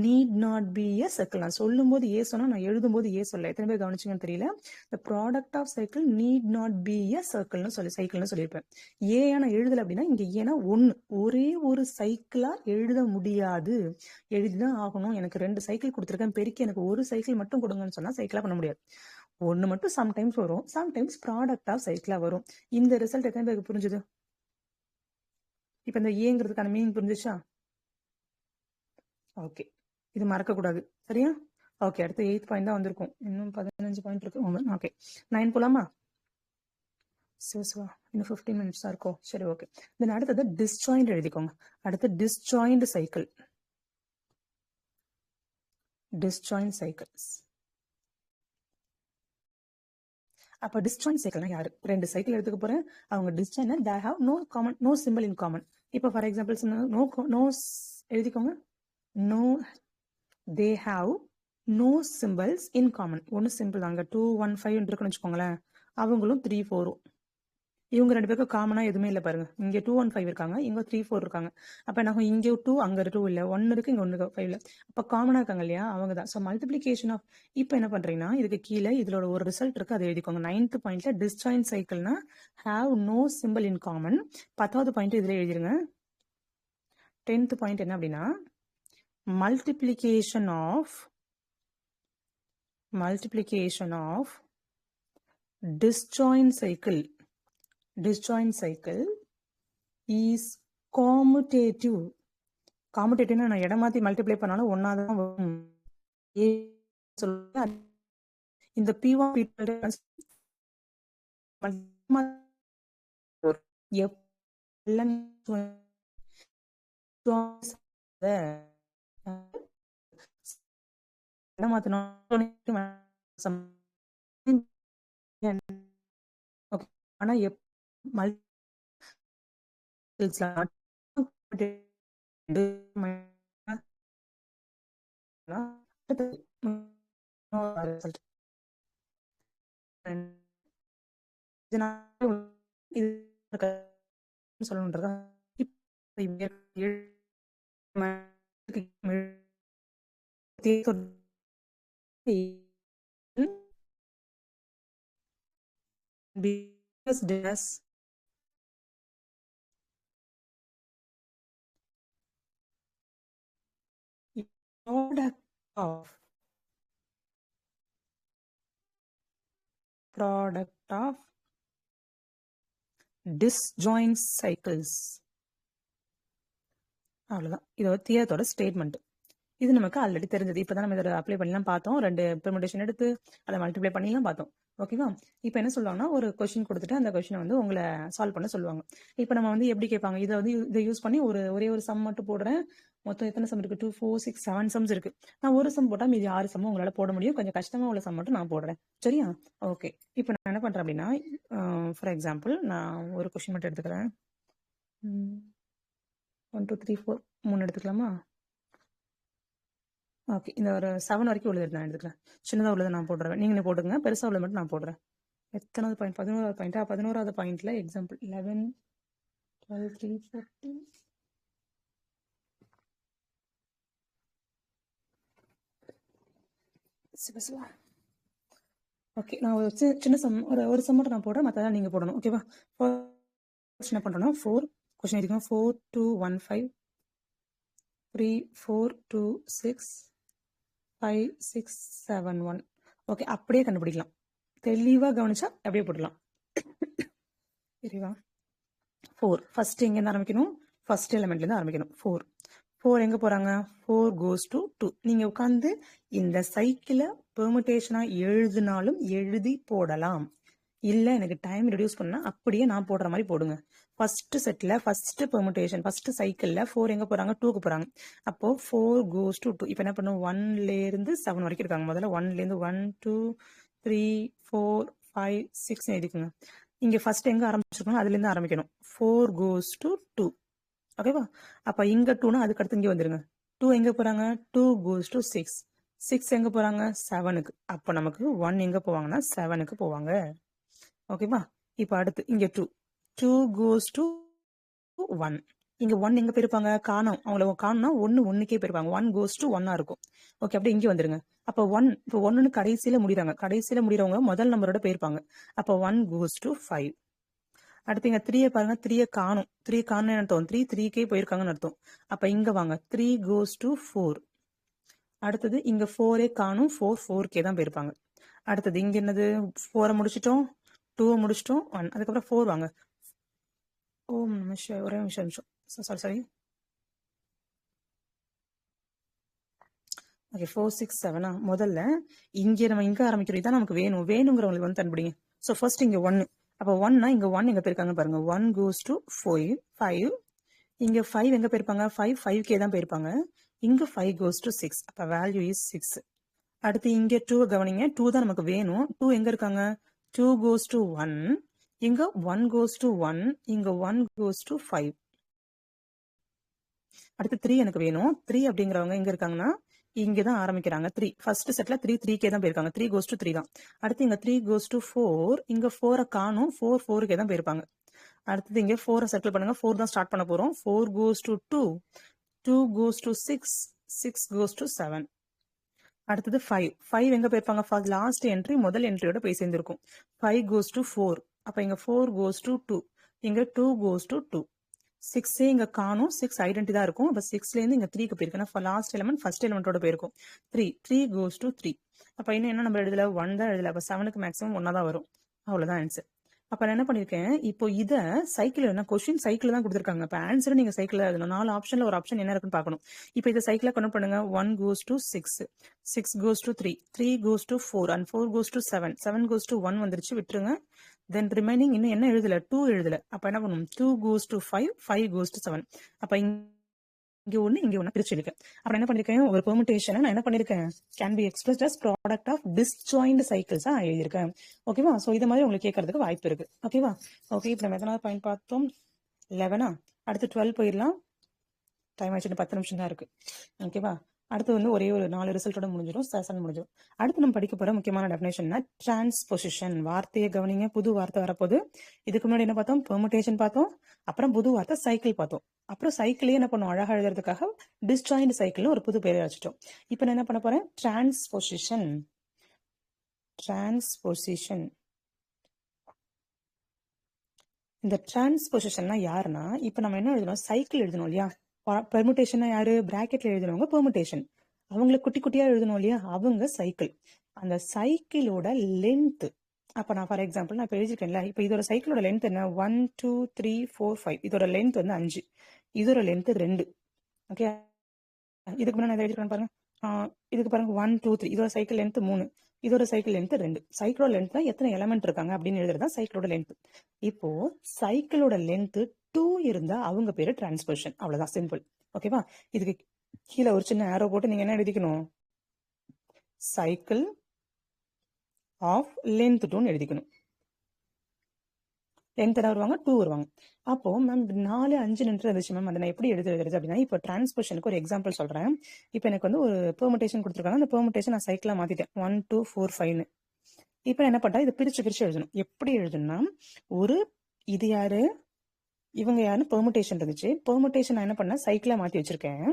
NEET not be a circle. நான் சொல்லும் போது ஏ சொன்னா, நான் எழுதும் போது ஏ சொல்ல. எத்தனை பேர் கவனிச்சுங்கன்னு தெரியல. the product of cycle need not be a circle சைக்கிள்னு சொல்லியிருப்பேன். ஏன் நான் எழுதல அப்படின்னா, இங்க ஏன்னா ஒரே ஒரு சைக்கிளா எழுத முடியாது, எழுதிதான் ஆகணும். எனக்கு 2 சைக்கிள் கொடுத்துருக்கேன், பெருக்கி எனக்கு ஒரு சைக்கிள் மட்டும் கொடுங்கன்னு சொன்னா சைக்கிளா பண்ண முடியாது. ஒண்ணு மட்டும் சம்டைம்ஸ் வரும், சம்டைம்ஸ் ப்ராடக்ட் ஆஃப் சைக்கிளா வரும். இந்த ரிசல்ட் எத்தனை பேருக்கு புரிஞ்சுது? இப்ப இந்த ஏங்கிறதுக்கான மீனிங் புரிஞ்சுச்சா? ஓகே, இது மறக்க கூடாது, சரியா? ஓகே, அடுத்து 8th பாயிண்ட் தான் வந்திருக்கும். இன்னும் 15 பாயிண்ட் இருக்கு. ஓகே, 9 போலாமா? சிவா இன்னும் 15 minutes தான் இருக்கும். சரி, ஓகே. தென் அடுத்தது டிஸ்ஜாயிண்ட் எழுதிக்கோங்க. அடுத்து டிஸ்ஜாயிண்ட் சைக்கிள். Disjoint cycles. அப்ப டிஸ்ஜாயிண்ட் சைக்கிள்னா யாரு? 2 சைக்கிள் எடுத்துக்க போறேன். அவங்க disjoint they have no symbol in common. இப்போ ஃபார் எக்ஸாம்பிள் நோ எழுதிக்கோங்க. No they have no symbols in common. ஒன்னு சிம்பிள் தாங்க. 2 1 5 இருக்குன்னு வச்சுக்கோங்களேன். அவங்களும் 3 4. இவங்க 2 பேருக்கும் காமனா எதுவுமே இல்லை பாருங்க. இங்க 2 1 5 இருக்காங்க, இங்க 3 4 இருக்காங்க. அப்ப நான் இங்க 2 அங்க 2 இல்ல, 1 இருக்கு, இங்க 1 5 இல்ல. அப்ப காமனா இருக்காங்க இல்லையா, அவங்க தான். So multiplication of. இப்போ என்ன பண்றீங்கன்னா, இதுக்கு கீழே இதுல ஒரு ரிசல்ட் இருக்கு, அதை எழுதிக்கோங்க. 9th பாயிண்ட்ல டிஸ்ஜாயிண்ட் சைக்கிள்னா have no symbol in common. 10வது பாயிண்ட் இதுல எழுதிருங்க. 10th பாயிண்ட் என்ன அப்படின்னா, multiplication of disjoint cycle is commutative. காமுடேட்டிவ்னா நான் இடம் மாத்தி மல்டிப்ளை பண்ணாலும் ஒன்னாதான் வரும். இந்த P1 P2 ஆனா சொல்லணுன்றதா product of disjoint cycles. அவ்வளவுதான். இது தியரத்தோட ஸ்டேட்மெண்ட். இது நமக்கு ஆல்ரெடி தெரிஞ்சது. இப்பதான் நம்ம இதை அப்ளை பண்ணிலாம் பார்த்தோம். 2 பெர்முடேஷன் எடுத்து அதை மல்டிப்ளை பண்ணிலாம் பார்த்தோம். ஓகேவா? இப்போ என்ன சொல்லுவாங்கன்னா, ஒரு கொஸ்டின் கொடுத்துட்டு அந்த கொஸ்டினை வந்து உங்களை சால்வ் பண்ண சொல்லுவாங்க. இப்போ நம்ம வந்து எப்படி கேட்பாங்க, இதை யூஸ் பண்ணி ஒரே ஒரு சம் மட்டும் போடுறேன். மொத்தம் எத்தனை சம் இருக்கு? 2 4 6 7 சம்ஸ் இருக்கு. நான் ஒரு சம் போட்டா மீதி 6 சம் உங்களால போட முடியும். கொஞ்சம் கஷ்டமா உள்ள சம் மட்டும் நான் போடுறேன், சரியா? ஓகே, இப்போ நான் என்ன பண்றேன் அப்படின்னா, ஃபார் எக்ஸாம்பிள் நான் ஒரு கொஸ்டின் மட்டும் எடுத்துக்கிறேன். 1 2 3 4 3 எடுத்துக்கலாமா? ஓகே, இந்த ஒரு 7 வரைக்கும் உள்ளது நான் எடுத்துக்கிறேன். சின்னதாக உள்ளதை நான் போடுறேன், நீங்களே போட்டுங்க. பெருசாக உள்ளது மட்டும் நான் போடுறேன். எத்தனாவது பாயிண்ட்? 11வது பாயிண்டா? 11வது பாயிண்ட்ல எக்ஸாம்பிள் 11 12 3 14. ஓகே, நான் ஒரு சின்ன சம் ஒரு சம் மட்டும் நான் போடுறேன், மற்றதான் நீங்க போடணும். ஓகேவா? என்ன பண்றோம்னா 4 கொஸ்டின் இருக்கும். 4 2 1 5 3 4 2 6 5 6 7 1. ஓகே, அப்படியே கண்டுபிடிக்கலாம். தெளிவா கவனிச்சா அப்படியே போடலாம். சரிவா? 4 ஃபர்ஸ்ட் எங்க இருந்து ஆரம்பிக்கணும்? ஃபர்ஸ்ட் எலிமெண்ட்ல இருந்து ஆரம்பிக்கணும். 4 எங்க போறாங்க? 4 goes to 2. நீங்க உட்கார்ந்து இந்த சைக்கிளை பெர்முடேஷனா எழுதினாலும் எழுதி போடலாம். இல்ல எனக்கு டைம் ரெடியூஸ் பண்ணா அப்படியே நான் போடுற மாதிரி போடுங்க. ஃபர்ஸ்ட் செட்ல ஃபர்ஸ்ட் பெர்முடேஷன் ஃபர்ஸ்ட் சைக்கிள்ல 4 எங்க போறாங்க? 2க்கு போறாங்க. அப்போ 4 goes to 2. இப்போ என்ன பண்ணும்? 1ல இருந்து 7 வரைக்கும் இருக்காங்க. முதல்ல 1ல இருந்து 1 2 3 4 5 6 எழுதிக்குங்க. இங்க ஃபர்ஸ்ட் எங்க ஆரம்பிச்சிருக்கணும்? அதுல இருந்து ஆரம்பிக்கணும். 4 goes to 2. ஓகேவா? அப்ப இங்க 2னா அதுக்கு அடுத்து இங்க வந்துருங்க. 2 எங்க போறாங்க? 2 goes to 6. 6 எங்க போறாங்க? 7க்கு. அப்ப நமக்கு 1 எங்க போவாங்கன்னா 7க்கு போவாங்க. ஓகேவா? இப்ப அடுத்து இங்க 2 goes to 1. இங்க 1 எங்க போயிருப்பாங்க? காணோம். அவங்கள காணோம்னா 1 1க்கே போயிருப்பாங்க. 1 கோஸ் டூ 1ஆ இருக்கும். ஓகே. அப்படியே இங்க வந்துருங்க. அப்ப 1 இப்போ 1ன்னு கடைசியில முடிறாங்க. கடைசியில முடிறவங்க முதல் நம்பரோட போயிருப்பாங்க. அப்ப 1 கோஸ் டூ 5. அடுத்து இங்க 3 பாருங்க. 3 காணோம். 3 காணோம்னு அர்த்தம். 3 3க்கே போயிருக்காங்கன்னு அர்த்தம். அப்ப இங்க வாங்க. 3 கோஸ் டூ 4. அடுத்தது இங்க 4 காணோம். 4 4க்கே தான் போயிருப்பாங்க. அடுத்தது இங்க என்னது? 4 முடிச்சிட்டோம். 2 முடிச்சிட்டோம். 1. அதுக்கப்புறம் 4 வாங்க. ஓம் நம சிவாய. ஒரே நிமிஷம். சாரி. ஓகே. 4 6 7 முதல்ல நம்ம இங்க ஆரம்பிக்கிறோம். இதான் நமக்கு வேணுங்கிறவங்களுக்கு வந்து தன்படிங்க. ஸோ ஃபர்ஸ்ட் இங்க 1. அப்போ 1னா இங்க 1 எங்க போயிருக்காங்க பாருங்க. 1 கோஸ் டு 5. இங்க 5 எங்க போயிருப்பாங்க? 5 5கே தான் போயிருப்பாங்க. இங்க 5 கோஸ் டு 6. அப்ப வேல்யூ இஸ் 6. அடுத்து இங்க 2 கவனிங்க. 2 தான் நமக்கு வேணும். 2 எங்க இருக்காங்க? 2 கோஸ் டு 1. இங்க 1 கோஸ் டு 1. இங்க 1 கோஸ் டு 5. அடுத்து 3 எனக்கு வேணும். 3 அப்படிங்கிறவங்க எங்க இருக்காங்கன்னா இங்க தான் ஆரம்பிக்கிறாங்க. 3 ஃபர்ஸ்ட் செட்ல 3 3கே தான் போயிருக்காங்க. 3 கோஸ் டு 3 தான். அடுத்து இங்க 3 கோஸ் டு 4. இங்க 4 காணோம். 4 4கே தான் போயிருப்பாங்க. அடுத்தது இங்க 4 சர்க்கிள் பண்ணுங்க. 4 தான் ஸ்டார்ட் பண்ண போறோம். 4 goes to 2. 2 goes to 6. 6 goes to 7. அடுத்தது 5. 5 எங்க போயிருப்பாங்க? லாஸ்ட் என்ட்ரி முதல் என்ட்ரியோட போய் சேர்ந்திருக்கும். 5 கோஸ் டு 4. அப்ப இங்க 4 கோஸ் டு 2. இங்க 2 கோஸ் டு 2. 6 இங்க காணும். 6 ஐடென்டி தான் இருக்கும். அப்ப 6ல இருந்து இங்க 3க்கு போயிருக்கு. லாஸ்ட் எலிமெண்ட் ஃபர்ஸ்ட் எலிமெண்டோட போயிருக்கும். 3 கோஸ் டு 3. அப்ப இன்னும் என்ன நம்ம எழுதல? 1 தான் எழுதல. அப்ப 7க்கு மேக்ஸிமம் 1 தான் வரும். அவ்வளவுதான் ஆன்சர். அப்ப நான் என்ன பண்ணிருக்கேன்? இப்போ இத சைக்கிள் என்ன கொஸ்டின் சைக்கிள் தான் கொடுத்துருக்காங்க. இப்ப ஆன்சர் நீங்க சைக்கிள் எழுதணும். 4 ஆப்ஷன்ல ஒரு ஆப்ஷன் என்ன இருக்குன்னு பார்க்கணும். இப்போ இதை சைக்கிளா கன்வெர்ட் பண்ணுங்க. 1 goes to 6. 6 goes to 3. 3 goes to 4 and 4 goes to 7. 7 goes to 1 வந்துருச்சு. விட்டுருங்க. தென் ரிமைனிங் இன்னும் என்ன எழுதல? 2 எழுதல. அப்ப என்ன பண்ணும்? 2 கோஸ் டு 5. 5 goes to 7. அப்ப இங்க ஒண்ணு பிரிச்சிருக்கேன். அப்புறம் என்ன பண்ணிருக்கேன்? ஒரு பெர்முடேஷனை நான் என்ன பண்ணிருக்கேன்? Can be expressed as product of disjoint சைக்கிள்ஸா எழுதியிருக்கேன். ஓகேவா? சோ இது மாதிரி உங்களுக்கு கேட்கறதுக்கு வாய்ப்பு இருக்கு. ஓகேவா? ஓகே. இப்போ நம்ம எத்தனாவது பாயிண்ட் பார்த்தோம்? 11. அடுத்து 12 போயிடலாம். டைம் ஆச்சு. 10 நிமிஷம் தான் இருக்கு. ஓகேவா? அடுத்து வந்து ஒரே ஒரு 4 ரிசல்ட்டோட முடிஞ்சிடும். செஷன் முடிஞ்சிடும். அடுத்து நம்ம படிக்க போற முக்கியமான டெஃபினேஷன்னா டிரான்ஸ்பொசிஷன். வார்த்தையை கவனிங்க. புது வார்த்தை வரப்போகுது. இதுக்கு முன்னாடி என்ன பார்த்தோம்? பெர்முடேஷன் பார்த்தோம். அப்புறம் புது வார்த்தை சைக்கிள் பார்த்தோம். அப்புறம் சைக்கிளே என்ன பண்ணும்? அழகா எழுதுறதுக்காக டிஸ்ஜாயின்ட் சைக்கிள்னு ஒரு புது பேரை வச்சுட்டோம். இப்போ நான் என்ன பண்ண போறேன்? டிரான்ஸ்பொசிஷன். இந்த டிரான்ஸ்பொசிஷன்னா யாருன்னா, இப்ப நம்ம என்ன எழுதணும்? சைக்கிள் எழுதணும் இல்லையா? பெர்முடேஷன் யாரு? பிராக்கெட்ல எழுதுனவங்க பெர்முடேஷன். அவங்களுக்கு குட்டி குட்டியா எழுதணும் இல்லையா? அவங்க சைக்கிள். அந்த சைக்கிளோட லென்த். அப்ப நான் ஃபார் எக்ஸாம்பிள் நான் இப்ப எழுதிருக்கேன்ல. இப்ப இதோட சைக்கிளோட லென்த் என்ன? 1 2 3 4 5. இதோட லென்த் வந்து 5. இதோட லென்த் 2. ஓகே. இதுக்கு முன்னாடி நான் எழுதிருக்கேன் பாருங்க. இதுக்கு பாருங்க 1 2 3. இதோட சைக்கிள் லென்த் 3. இதோட சைக்கிள் லென்த் 2. சைக்கிளோட லென்த்ல எத்தனை எலமெண்ட் இருக்காங்க அப்படின்னு எழுதுறதா சைக்கிளோட லென்த். இப்போ சைக்கிளோட லென்த் 2 இருந்தா அவங்க பேரு டிரான்ஸ்பொசிஷன். அவ்வளவுதான், சிம்பிள். ஓகேவா? இதுக்கு கீழே ஒரு சின்ன ஆரோ போட்டு நீங்க என்ன எழுதிக்கணும்? சைக்கிள் ஆஃப் லென்த் 2 எழுதிக்கணும். லென்த் என்ன வருவாங்க? 2 வருவாங்க. அப்போ மேம் 4 5 நின்று இருந்துச்சு மேம், அதை நான் எப்படி எழுதுறது அப்படின்னா, இப்போ டிரான்ஸ்பொசிஷனுக்கு ஒரு எக்ஸாம்பிள் சொல்றேன். இப்போ எனக்கு வந்து ஒரு பெர்முடேஷன் கொடுத்துருக்காங்க. அந்த பெர்முடேஷன் நான் சைக்கிளா மாத்திட்டேன். 1 2 4 5ன்னு. இப்போ என்ன பண்ணா, இதை பிரிச்சு எழுதணும். எப்படி எழுதணும்னா, இது யாரு? இவங்க யாருன்னு பெர்முடேஷன் இருந்துச்சு. பெர்முடேஷன் நான் என்ன பண்ணேன்? சைக்கிளா மாத்தி வச்சிருக்கேன்.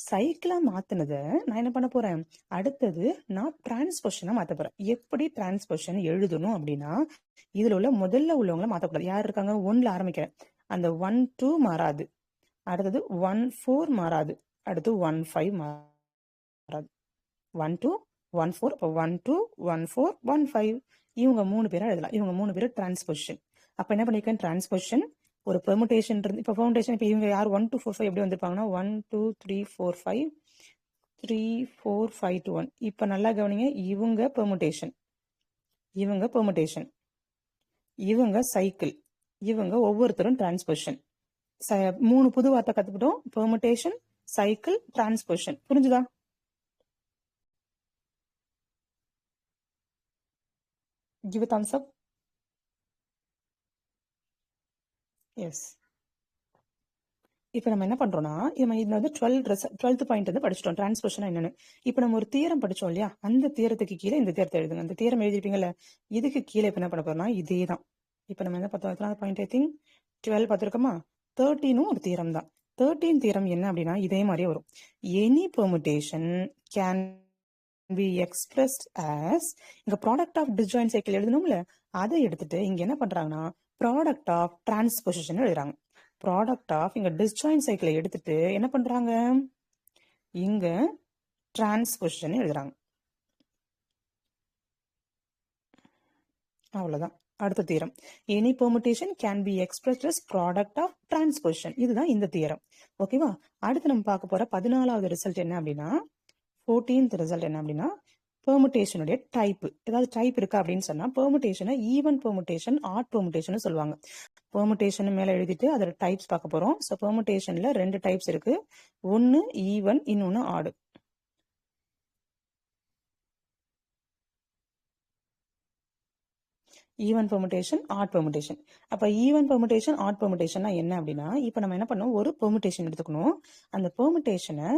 சைக்கிளா மாத்தினதை நான் என்ன பண்ண போறேன்? அடுத்தது நான் டிரான்ஸ்பொசிஷனா மாத்த போறேன். எப்படி டிரான்ஸ்பொசிஷன் எழுதணும் அப்படின்னா, இதுல உள்ள முதல்ல உள்ளவங்களை மாத்தக்கூடாது. யார் இருக்காங்க? 1ல ஆரம்பிக்கிறேன். அந்த 1 2 மாறாது. அடுத்தது 1 4 மாறாது. அடுத்து 1 5 மாறாது. 1 2 1 4. அப்போ 1 2 1 4 1 5. இவங்க 3 பேரா எழுதலாம். இவங்க 3 பேரும் டிரான்ஸ்பொசிஷன். அப்ப என்ன பண்ணிருக்கேன்? டிரான்ஸ்பொசிஷன் ஒரு பெர்முடேஷன் இருந்து, இப்போ பெர்முடேஷன் இப்போ இவங்க யார் 1 2 4 5 எப்படி வந்திருப்பாங்கன்னா 1 2 3 4 5 3 4 5 2 1. இப்போ நல்லா கவனிங்க. இவங்க பெர்முடேஷன், இவங்க சைக்கிள், இவங்க ஒவ்வொருத்தரும் டிரான்ஸ்பொசிஷன். 3 புது வார்த்தை கத்துக்கிட்டோம். Permutation, cycle, transposition. புரிஞ்சுதா? Give a thumbs up. Yes. இப்போ நம்ம என்ன பண்றோம்னா, இதுல வந்து 12th பாயிண்ட் வந்து படிச்சிட்டோம். டிரான்ஸ்பொசிஷன் என்னன்னு. இப்போ நம்ம ஒரு தியரம் படிச்சோம் இல்லையா? அந்த தியரத்துக்கு கீழே இந்த தியரத்தை எழுதுங்க. அந்த தியரம் எழுதிருப்பீங்கல்ல, இதுக்கு கீழே இப்போ என்ன பண்ண போறோம்னா, இதே தான். இப்போ நம்ம என்ன பார்த்தோம்? Point I think 12 பார்த்துருக்கோமா? 13ம் ஒரு தியரம் தான். 13th தியரம் என்ன அப்படின்னா இதே மாதிரியே வரும். Any permutation can be expressed as இங்க ப்ராடக்ட் ஆஃப் டிஸ்ஜாயின்ட் சைக்கிள் எழுதணும்ல, அதை எடுத்துட்டு இங்க என்ன பண்றாங்கன்னா ப்ராடக்ட் ஆஃப் டிரான்ஸ்போசிஷன் எழுதுறாங்க. ப்ராடக்ட் ஆஃப் இங்க டிஸ்ஜாயின்ட் சைக்கிளை எடுத்துட்டு என்ன பண்றாங்க, இங்க டிரான்ஸ்போசிஷன் எழுதுறாங்க. அவ்வளவுதான். அடுத்த theorem, any permutation can be expressed as product of transposition. இதுதான் இந்த தியரம். ஓகேவா? அடுத்து நம்ம பார்க்க போற 14வது ரிசல்ட் என்ன அப்படின்னா 14th ரிசல்ட் என்ன அப்படின்னா பெர்முடேஷனுடைய டைப். ஏதாவது டைப் இருக்கா அப்படின்னு சொன்னா பெர்முடேஷனை ஈவன் பெர்முடேஷன், ஆட் பெர்முடேஷன் சொல்லுவாங்க. பெர்முடேஷன் மேல எழுதிட்டு அதோட டைப்ஸ் பார்க்க போறோம். ஸோ பெர்முடேஷன்ல 2 டைப்ஸ் இருக்கு. ஒன்னு ஈவன், இன்னொன்னு odd. Even permutation, odd permutation. அப்ப ஈவன் பெர்முடேஷன், ஆட் பெர்முடேஷன்னா என்ன அப்படின்னா இப்ப நம்ம என்ன பண்ணோம், ஒரு பெர்முடேஷன் எடுத்துக்கணும். அந்த பெர்முடேஷனை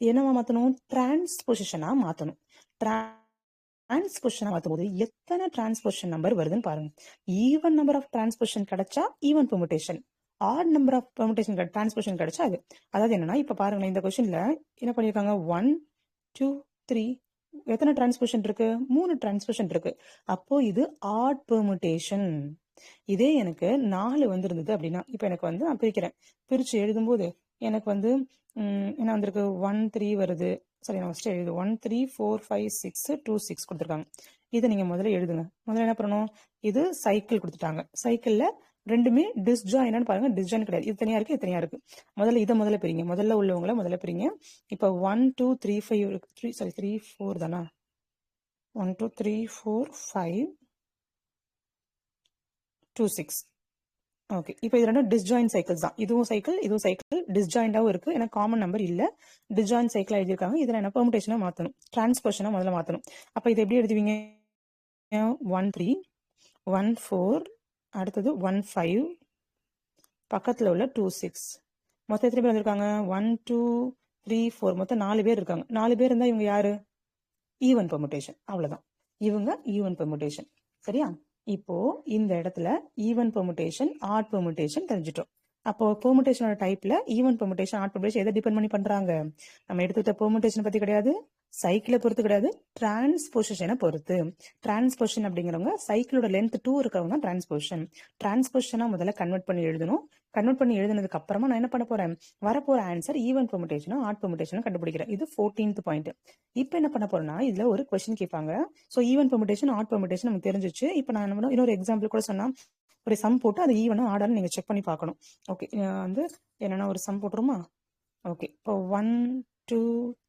என்னவா மாத்தணும், டிரான்ஸ்போசிஷனா மாத்தணும். டிரான்ஸ்போசிஷனா மாத்தும் போது எத்தனை டிரான்ஸ்போசிஷன் நம்பர் வருதுன்னு பாருங்க. ஈவன் நம்பர் ஆஃப் டிரான்ஸ்போசிஷன் கிடைச்சா even permutation, odd number of permutation transposition கிடைச்சா அது. அதாவது என்னன்னா இப்ப பாருங்களேன், இந்த கொஸ்டின்ல என்ன பண்ணிருக்காங்க, 1 2 3 எத்தனை டிரான்ஸ்போசிஷன் இருக்கு, 3 டிரான்ஸ்போசிஷன் இருக்கு. அப்போ இது ஆட் பெர்முடேஷன். இதே எனக்கு 4 வந்திருந்தது அப்படின்னா இப்ப எனக்கு வந்து நான் பிரிக்கிறேன். பிரிச்சு எழுதும்போது எனக்கு வந்து என்ன வந்திருக்கு, 1 3 வருது. சரி, நான் ஃபர்ஸ்ட் எழுது 1 3 4 5 6 2 6 கொடுத்துருக்காங்க. இதை நீங்க முதல்ல எழுதுங்க. முதல்ல என்ன பண்ணணும், இது சைக்கிள் கொடுத்துட்டாங்க. சைக்கிள்ல ரெண்டுமே டிஸ்ஜாயின் பாருங்க, டிஸ்ஜாயின் கிடையாது, இது தனியா இருக்கு, இது தனியா இருக்கு. முதல்ல பிரிங்க, முதல்ல உள்ளவங்களை முதல்ல பிரிங்க. இப்ப 1 2 3 5 3 4 தானா, 1 2 3 4 5 2 6. ஓகே, இப்போ இது ரெண்டும் டிஸ்ஜாயின் சைக்கிள்ஸ் தான். இதுவும் சைக்கிள் டிஸ்ஜாயிண்டாவும் இருக்கு. ஏன்னா காமன் நம்பர் இல்ல, டிஸ்ஜாயின் சைக்கிள் எழுதியிருக்காங்க. இதுல என்ன பெர்முடேஷனா மாத்தணும், டிரான்ஸ்போசிஷனா முதல்ல மாத்தணும். அப்ப இது எப்படி எழுதுவீங்க, 1 3 1 4 அடுத்தது 1 5 பக்கத்துல உள்ள 2 6. மொத்தம் எத்தனை பேர் வந்திருக்காங்க, 1 2 3 4, மொத்தம் 4 பேர் இருக்காங்க. 4 பேர் இருந்தா இவங்க யாரு, ஈவன் பெர்முடேஷன். அவ்வளவுதான், இவங்க ஈவன் பெர்முடேஷன். சரியா? இப்போ இந்த இடத்துல ஈவன் பெர்முடேஷன், ஆட் பெர்முடேஷன் தெரிஞ்சிட்டோம். அப்போ பெர்முடேஷனோட டைப்ல ஈவன் பெர்முடேஷன், ஆட் பெர்முடேஷன் எதை டிபெண்ட் பண்ணி பண்றாங்க, நம்ம எடுத்துக்கிட்ட பெர்முடேஷன் பத்தி கிடையாது, சைக்கிளை பொறுத்து கிடையாது, டிரான்ஸ்போசிஷனை பொறுத்து. டிரான்ஸ்போசிஷன் அப்படிங்கிறவங்க சைக்கிளோட லென்த் 2 இருக்கிறவங்க டிரான்ஸ்போசிஷன். டிரான்ஸ்போசிஷனா முதல்ல கன்வெர்ட் பண்ணி எழுதணும். கன்வெர்ட் பண்ணி எழுதுனதுக்கு அப்புறமா நான் என்ன பண்ண போறேன், வரப்போற ஆன்சர் ஈவன் பெர்முடேஷனும் ஆட் பெர்முடேஷனும் கண்டுபிடிக்கிறேன். இது 14th பாயிண்ட். இப்போ என்ன பண்ண போறேன்னா இதுல ஒரு கொஸ்டின் கேட்பாங்க. So even permutation, odd permutation நமக்கு தெரிஞ்சிச்சு. இப்போ நான் என்ன இன்னொரு எக்ஸாம்பிள் கூட சொன்னா ஒரு சம் போட்டு அது ஈவனும் ஆடான்னு நீங்க செக் பண்ணி பார்க்கணும். ஓகே, வந்து என்னன்னா ஒரு சம் போட்டுருமா. ஓகே, இப்போ 1 2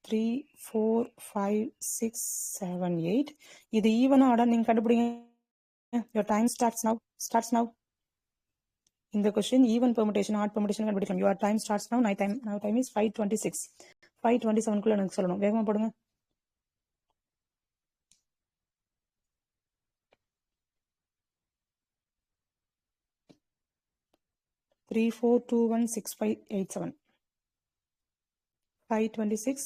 3 4 5 6 7 8 இது ஈவனா ஆடா நீங்க கண்டுபிடிங்க. your time starts now. இந்த question even permutation, odd permutation கண்டுபிடிக்கலாம். your time starts now. now time is 5:26. 5:27 குள்ள எனக்கு சொல்லணும். வேகமா போடுங்க. Three 4 2 1 6 5 8 7 5:26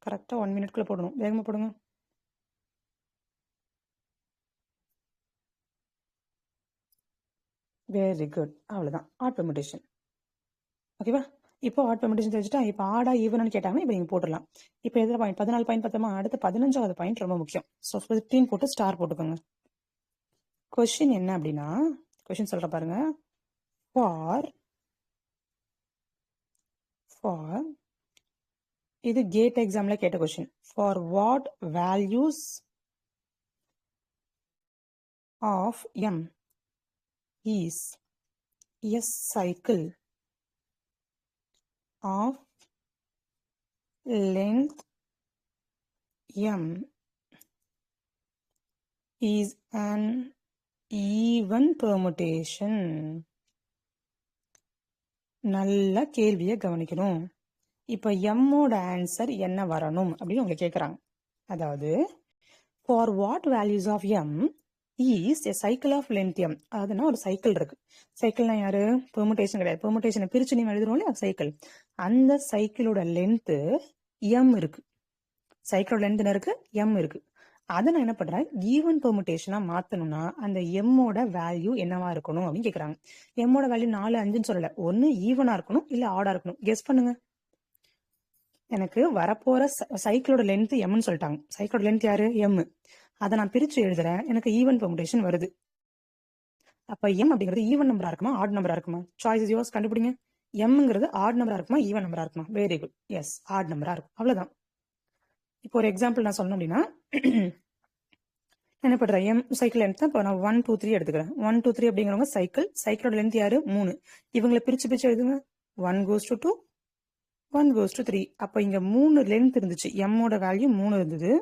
கரெக்டா 1 minute குள்ள போடணும். வேகமா போடுங்க. Very good. அவ்வளவுதான் ஆட் பெர்முடேஷன். ஓகேவா? இப்போ ஆட் பெர்முடேஷன் தெரிஞ்சுட்டா இப்போ ஆடா ஈவனான்னு கேட்டாங்கன்னா இப்போ நீங்க போட்டுடலாம். இப்போ எதில் பாயிண்ட் 14 பாயிண்ட் பார்த்தோமா, அடுத்து 15வது பாயிண்ட் ரொம்ப முக்கியம். ஸோ 15 போட்டு ஸ்டார் போட்டுக்கோங்க. கொஸ்டின் என்ன அப்படின்னா, கொஸ்டின் சொல்ற பாருங்க, ஃபார் இது கேட் எக்ஸாம்ல கேட்ட question. For what values of m is a cycle of length m is an even permutation. நல்ல கேள்வியை கவனிக்கணும். இப்ப எம்மோட ஆன்சர் என்ன வரணும் அப்படின்னு உங்களை கேட்குறாங்க. அதாவது for what values of m is a cycle of length m. அதுனா ஒரு சைக்கிள் இருக்கு. சைக்கிள்னா யாரு, பெர்முடேஷன் கிடையாது. பெர்முடேஷனை பிரிச்சு நீங்க எழுதுறோம் இல்லையா சைக்கிள், அந்த சைக்கிளோட லென்த் எம் இருக்கு. சைக்கிளோட லென்த் இருக்கு, எம் இருக்கு. அதை நான் என்ன பண்றேன், ஈவன் பெர்முடேஷனா மாத்தணும்னா அந்த எம்மோட வேல்யூ என்னவா இருக்கணும் அப்படின்னு கேக்குறாங்க. எம்மோட வேல்யூ 4, 5ன்னு சொல்லல. ஒன்னு ஈவனா இருக்கணும் இல்ல ஆடா இருக்கணும். கெஸ் பண்ணுங்க. எனக்கு வரப்போற சைக்கிளோட லென்த் எம்னு சொல்லிட்டாங்க. சைக்கிளோட லென்த் யாரு? எம். அதை நான் பிரிச்சு எழுதுறேன். எனக்கு ஈவன் பெர்முடேஷன் வருது. அப்ப எம் அப்படிங்கிறது ஈவன் நம்பரா இருக்குமா ஆட் நம்பரா இருக்குமா? Choice is yours. கண்டுபிடிங்க. எம்ங்கிறது ஆட் நம்பரா இருக்குமா ஈவன் நம்பரா இருக்குமா? Very good. எஸ், ஆட் நம்பரா இருக்கும். அவ்வளவுதான். இப்போ ஒரு எக்ஸாம்பிள் நான் சொல்லணும் அப்படின்னா என்ன பண்றேன், எம் சைக்கிள் லென்த் இப்போ நான் 1, 2, 3 எடுத்துக்கிறேன். 1, 2, 3 அப்படிங்கிறவங்க சைக்கிள். சைக்கிளோட லென்த் யாரு? 3. இவங்களை பிரிச்சு எழுதுங்க. 1 goes to 2, 1 goes to 3. அப்ப இங்க 3 லென்த் இருந்துச்சு. எம்மோட வேல்யூ 3 இருந்தது.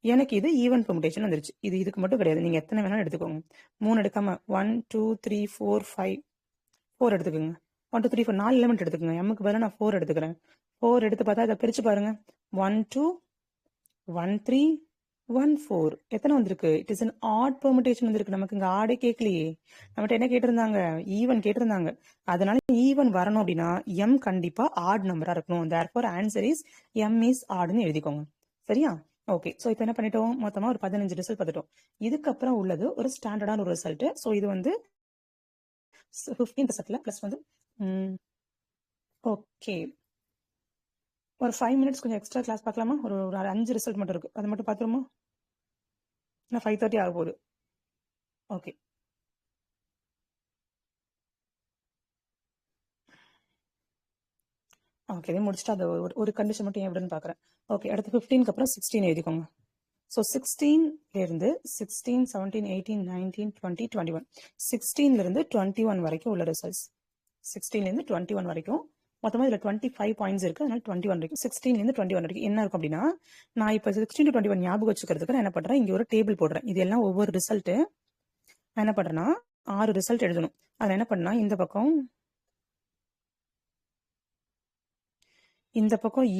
எனக்கு இது ஈவன் பெர்முடேஷன் வந்துருச்சு. இது இதுக்கு மட்டும் கிடையாது. நீங்க எத்தனை வேணாலும் எடுத்துக்கோங்க. 3 எடுக்காம 1, 2, 3, 4, 5, 4 எடுத்துக்கோங்க. 1, 2, 3, 4 4 எலிமெண்ட் எடுத்துக்கோங்க. எம்முக்கு பதிலாக நான் 4 எடுத்துக்கிறேன். 4 எடுத்து பார்த்தா இதை பிரிச்சு பாருங்க. 1, 2, 1, 3, 1, 4 எத்தனை வந்திருக்கு? It is an odd permutation வந்திருக்கு. நமக்கு இங்க ஆடே கேட்கலையே. நம்மகிட்ட என்ன கேட்டிருந்தாங்க? ஈவன் கேட்டிருந்தாங்க. அதனால ஈவன் வரணும் அப்படின்னா எம் கண்டிப்பா ஆட் நம்பரா இருக்கணும். therefore answer is M is ஆட்னு எழுதிக்கோங்க. சரியா? ஓகே. ஸோ இப்போ என்ன பண்ணிட்டோம், மொத்தமா ஒரு 15 ரிசல்ட் பார்த்துட்டோம். இதுக்கப்புறம் உள்ளது ஒரு ஸ்டாண்டர்டான ஒரு ரிசல்ட். ஸோ இது வந்து 15 ரிசல்ட்ல பிளஸ் வந்து ஓகே ஒரு 5 மினிட்ஸ் கொஞ்சம் எக்ஸ்ட்ரா கிளாஸ் பார்க்கலாமா? ஒரு 5 ரிசல்ட் மட்டும் இருக்கு, அது மட்டும் பார்த்துருமா? நான் 5:30 ஆக போகுது. ஓகே. ஓகே, இதை முடிச்சுட்டு அது ஒரு கண்டிஷன் மட்டும் ஏன் எப்படின்னு பார்க்குறேன். ஓகே, அடுத்து 15க்கு அப்புறம் 16 எழுதிக்கோங்க. ஸோ 16லேருந்து 16, 17, 18, 19, 20, 21. 16லேருந்து 21 வரைக்கும் உள்ள ரிசல்ட்ஸ். 16லேருந்து 21 வரைக்கும் மொத்தமாக இதில் 25 பாயிண்ட்ஸ் இருக்கு. அதனால 21 வரைக்கும் 16லேருந்து 21 வரைக்கும் என்ன இருக்கும் அப்படின்னா, நான் இப்போ 16 to 21 ஞாபகம் வச்சுக்கிறதுக்கு நான் என்ன பண்றேன், இங்க ஒரு டேபிள் போடுறேன். இது எல்லாம் ஒவ்வொரு ரிசல்ட். நான் என்ன பண்றேன்னா 6 ரிசல்ட் எழுதணும். அதில் என்ன பண்ணா இந்த பக்கம்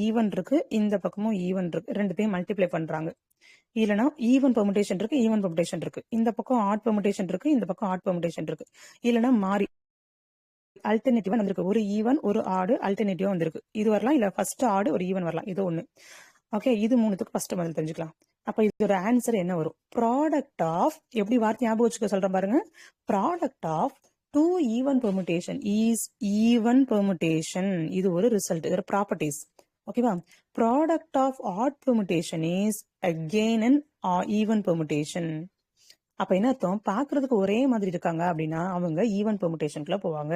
ஈவன் இருக்கு, இந்த பக்கமும் ஈவன் இருக்கு. ரெண்டுத்தையும் மல்டிப்ளை பண்றாங்க. இல்லைன்னா ஈவன் பெர்முடேஷன் இருக்கு, ஈவன் பெர்முடேஷன் இருக்கு. இந்த பக்கம் ஆட் பெர்முடேஷன் இருக்கு, இந்த பக்கம் ஆட் பெர்முடேஷன் இருக்கு. இல்லைன்னா மாறி அல்டர்னேட்டிவா வந்திருக்கு. ஒரு ஈவன் ஒரு ஆடு அல்டர்னேட்டிவா வந்திருக்கு. இது வரலாம், இல்ல ஃபர்ஸ்ட் ஆடு ஒரு ஈவன் வரலாம். இது ஒண்ணு. ஓகே, இது மூணுத்துக்கு ஃபர்ஸ்ட் பதில் தெரிஞ்சுக்கலாம். அப்ப இதோட ஆன்சர் என்ன வரும்? ப்ராடக்ட் ஆஃப், எப்படி வார்த்தை ஞாபகம் வச்சுக்க சொல்றேன் பாருங்க. Product of 2 even permutation is even permutation. இது ஒரு ரிசல்ட், இதோட ப்ராப்பர்ட்டிஸ். ஓகேவா? Product of odd permutation is again an even permutation. அப்ப என்ன அர்த்தம்? பாக்குறதுக்கு ஒரே மாதிரி இருக்காங்க அப்படின்னா அவங்க ஈவன் பெர்முடேஷனுக்குள்ள போவாங்க.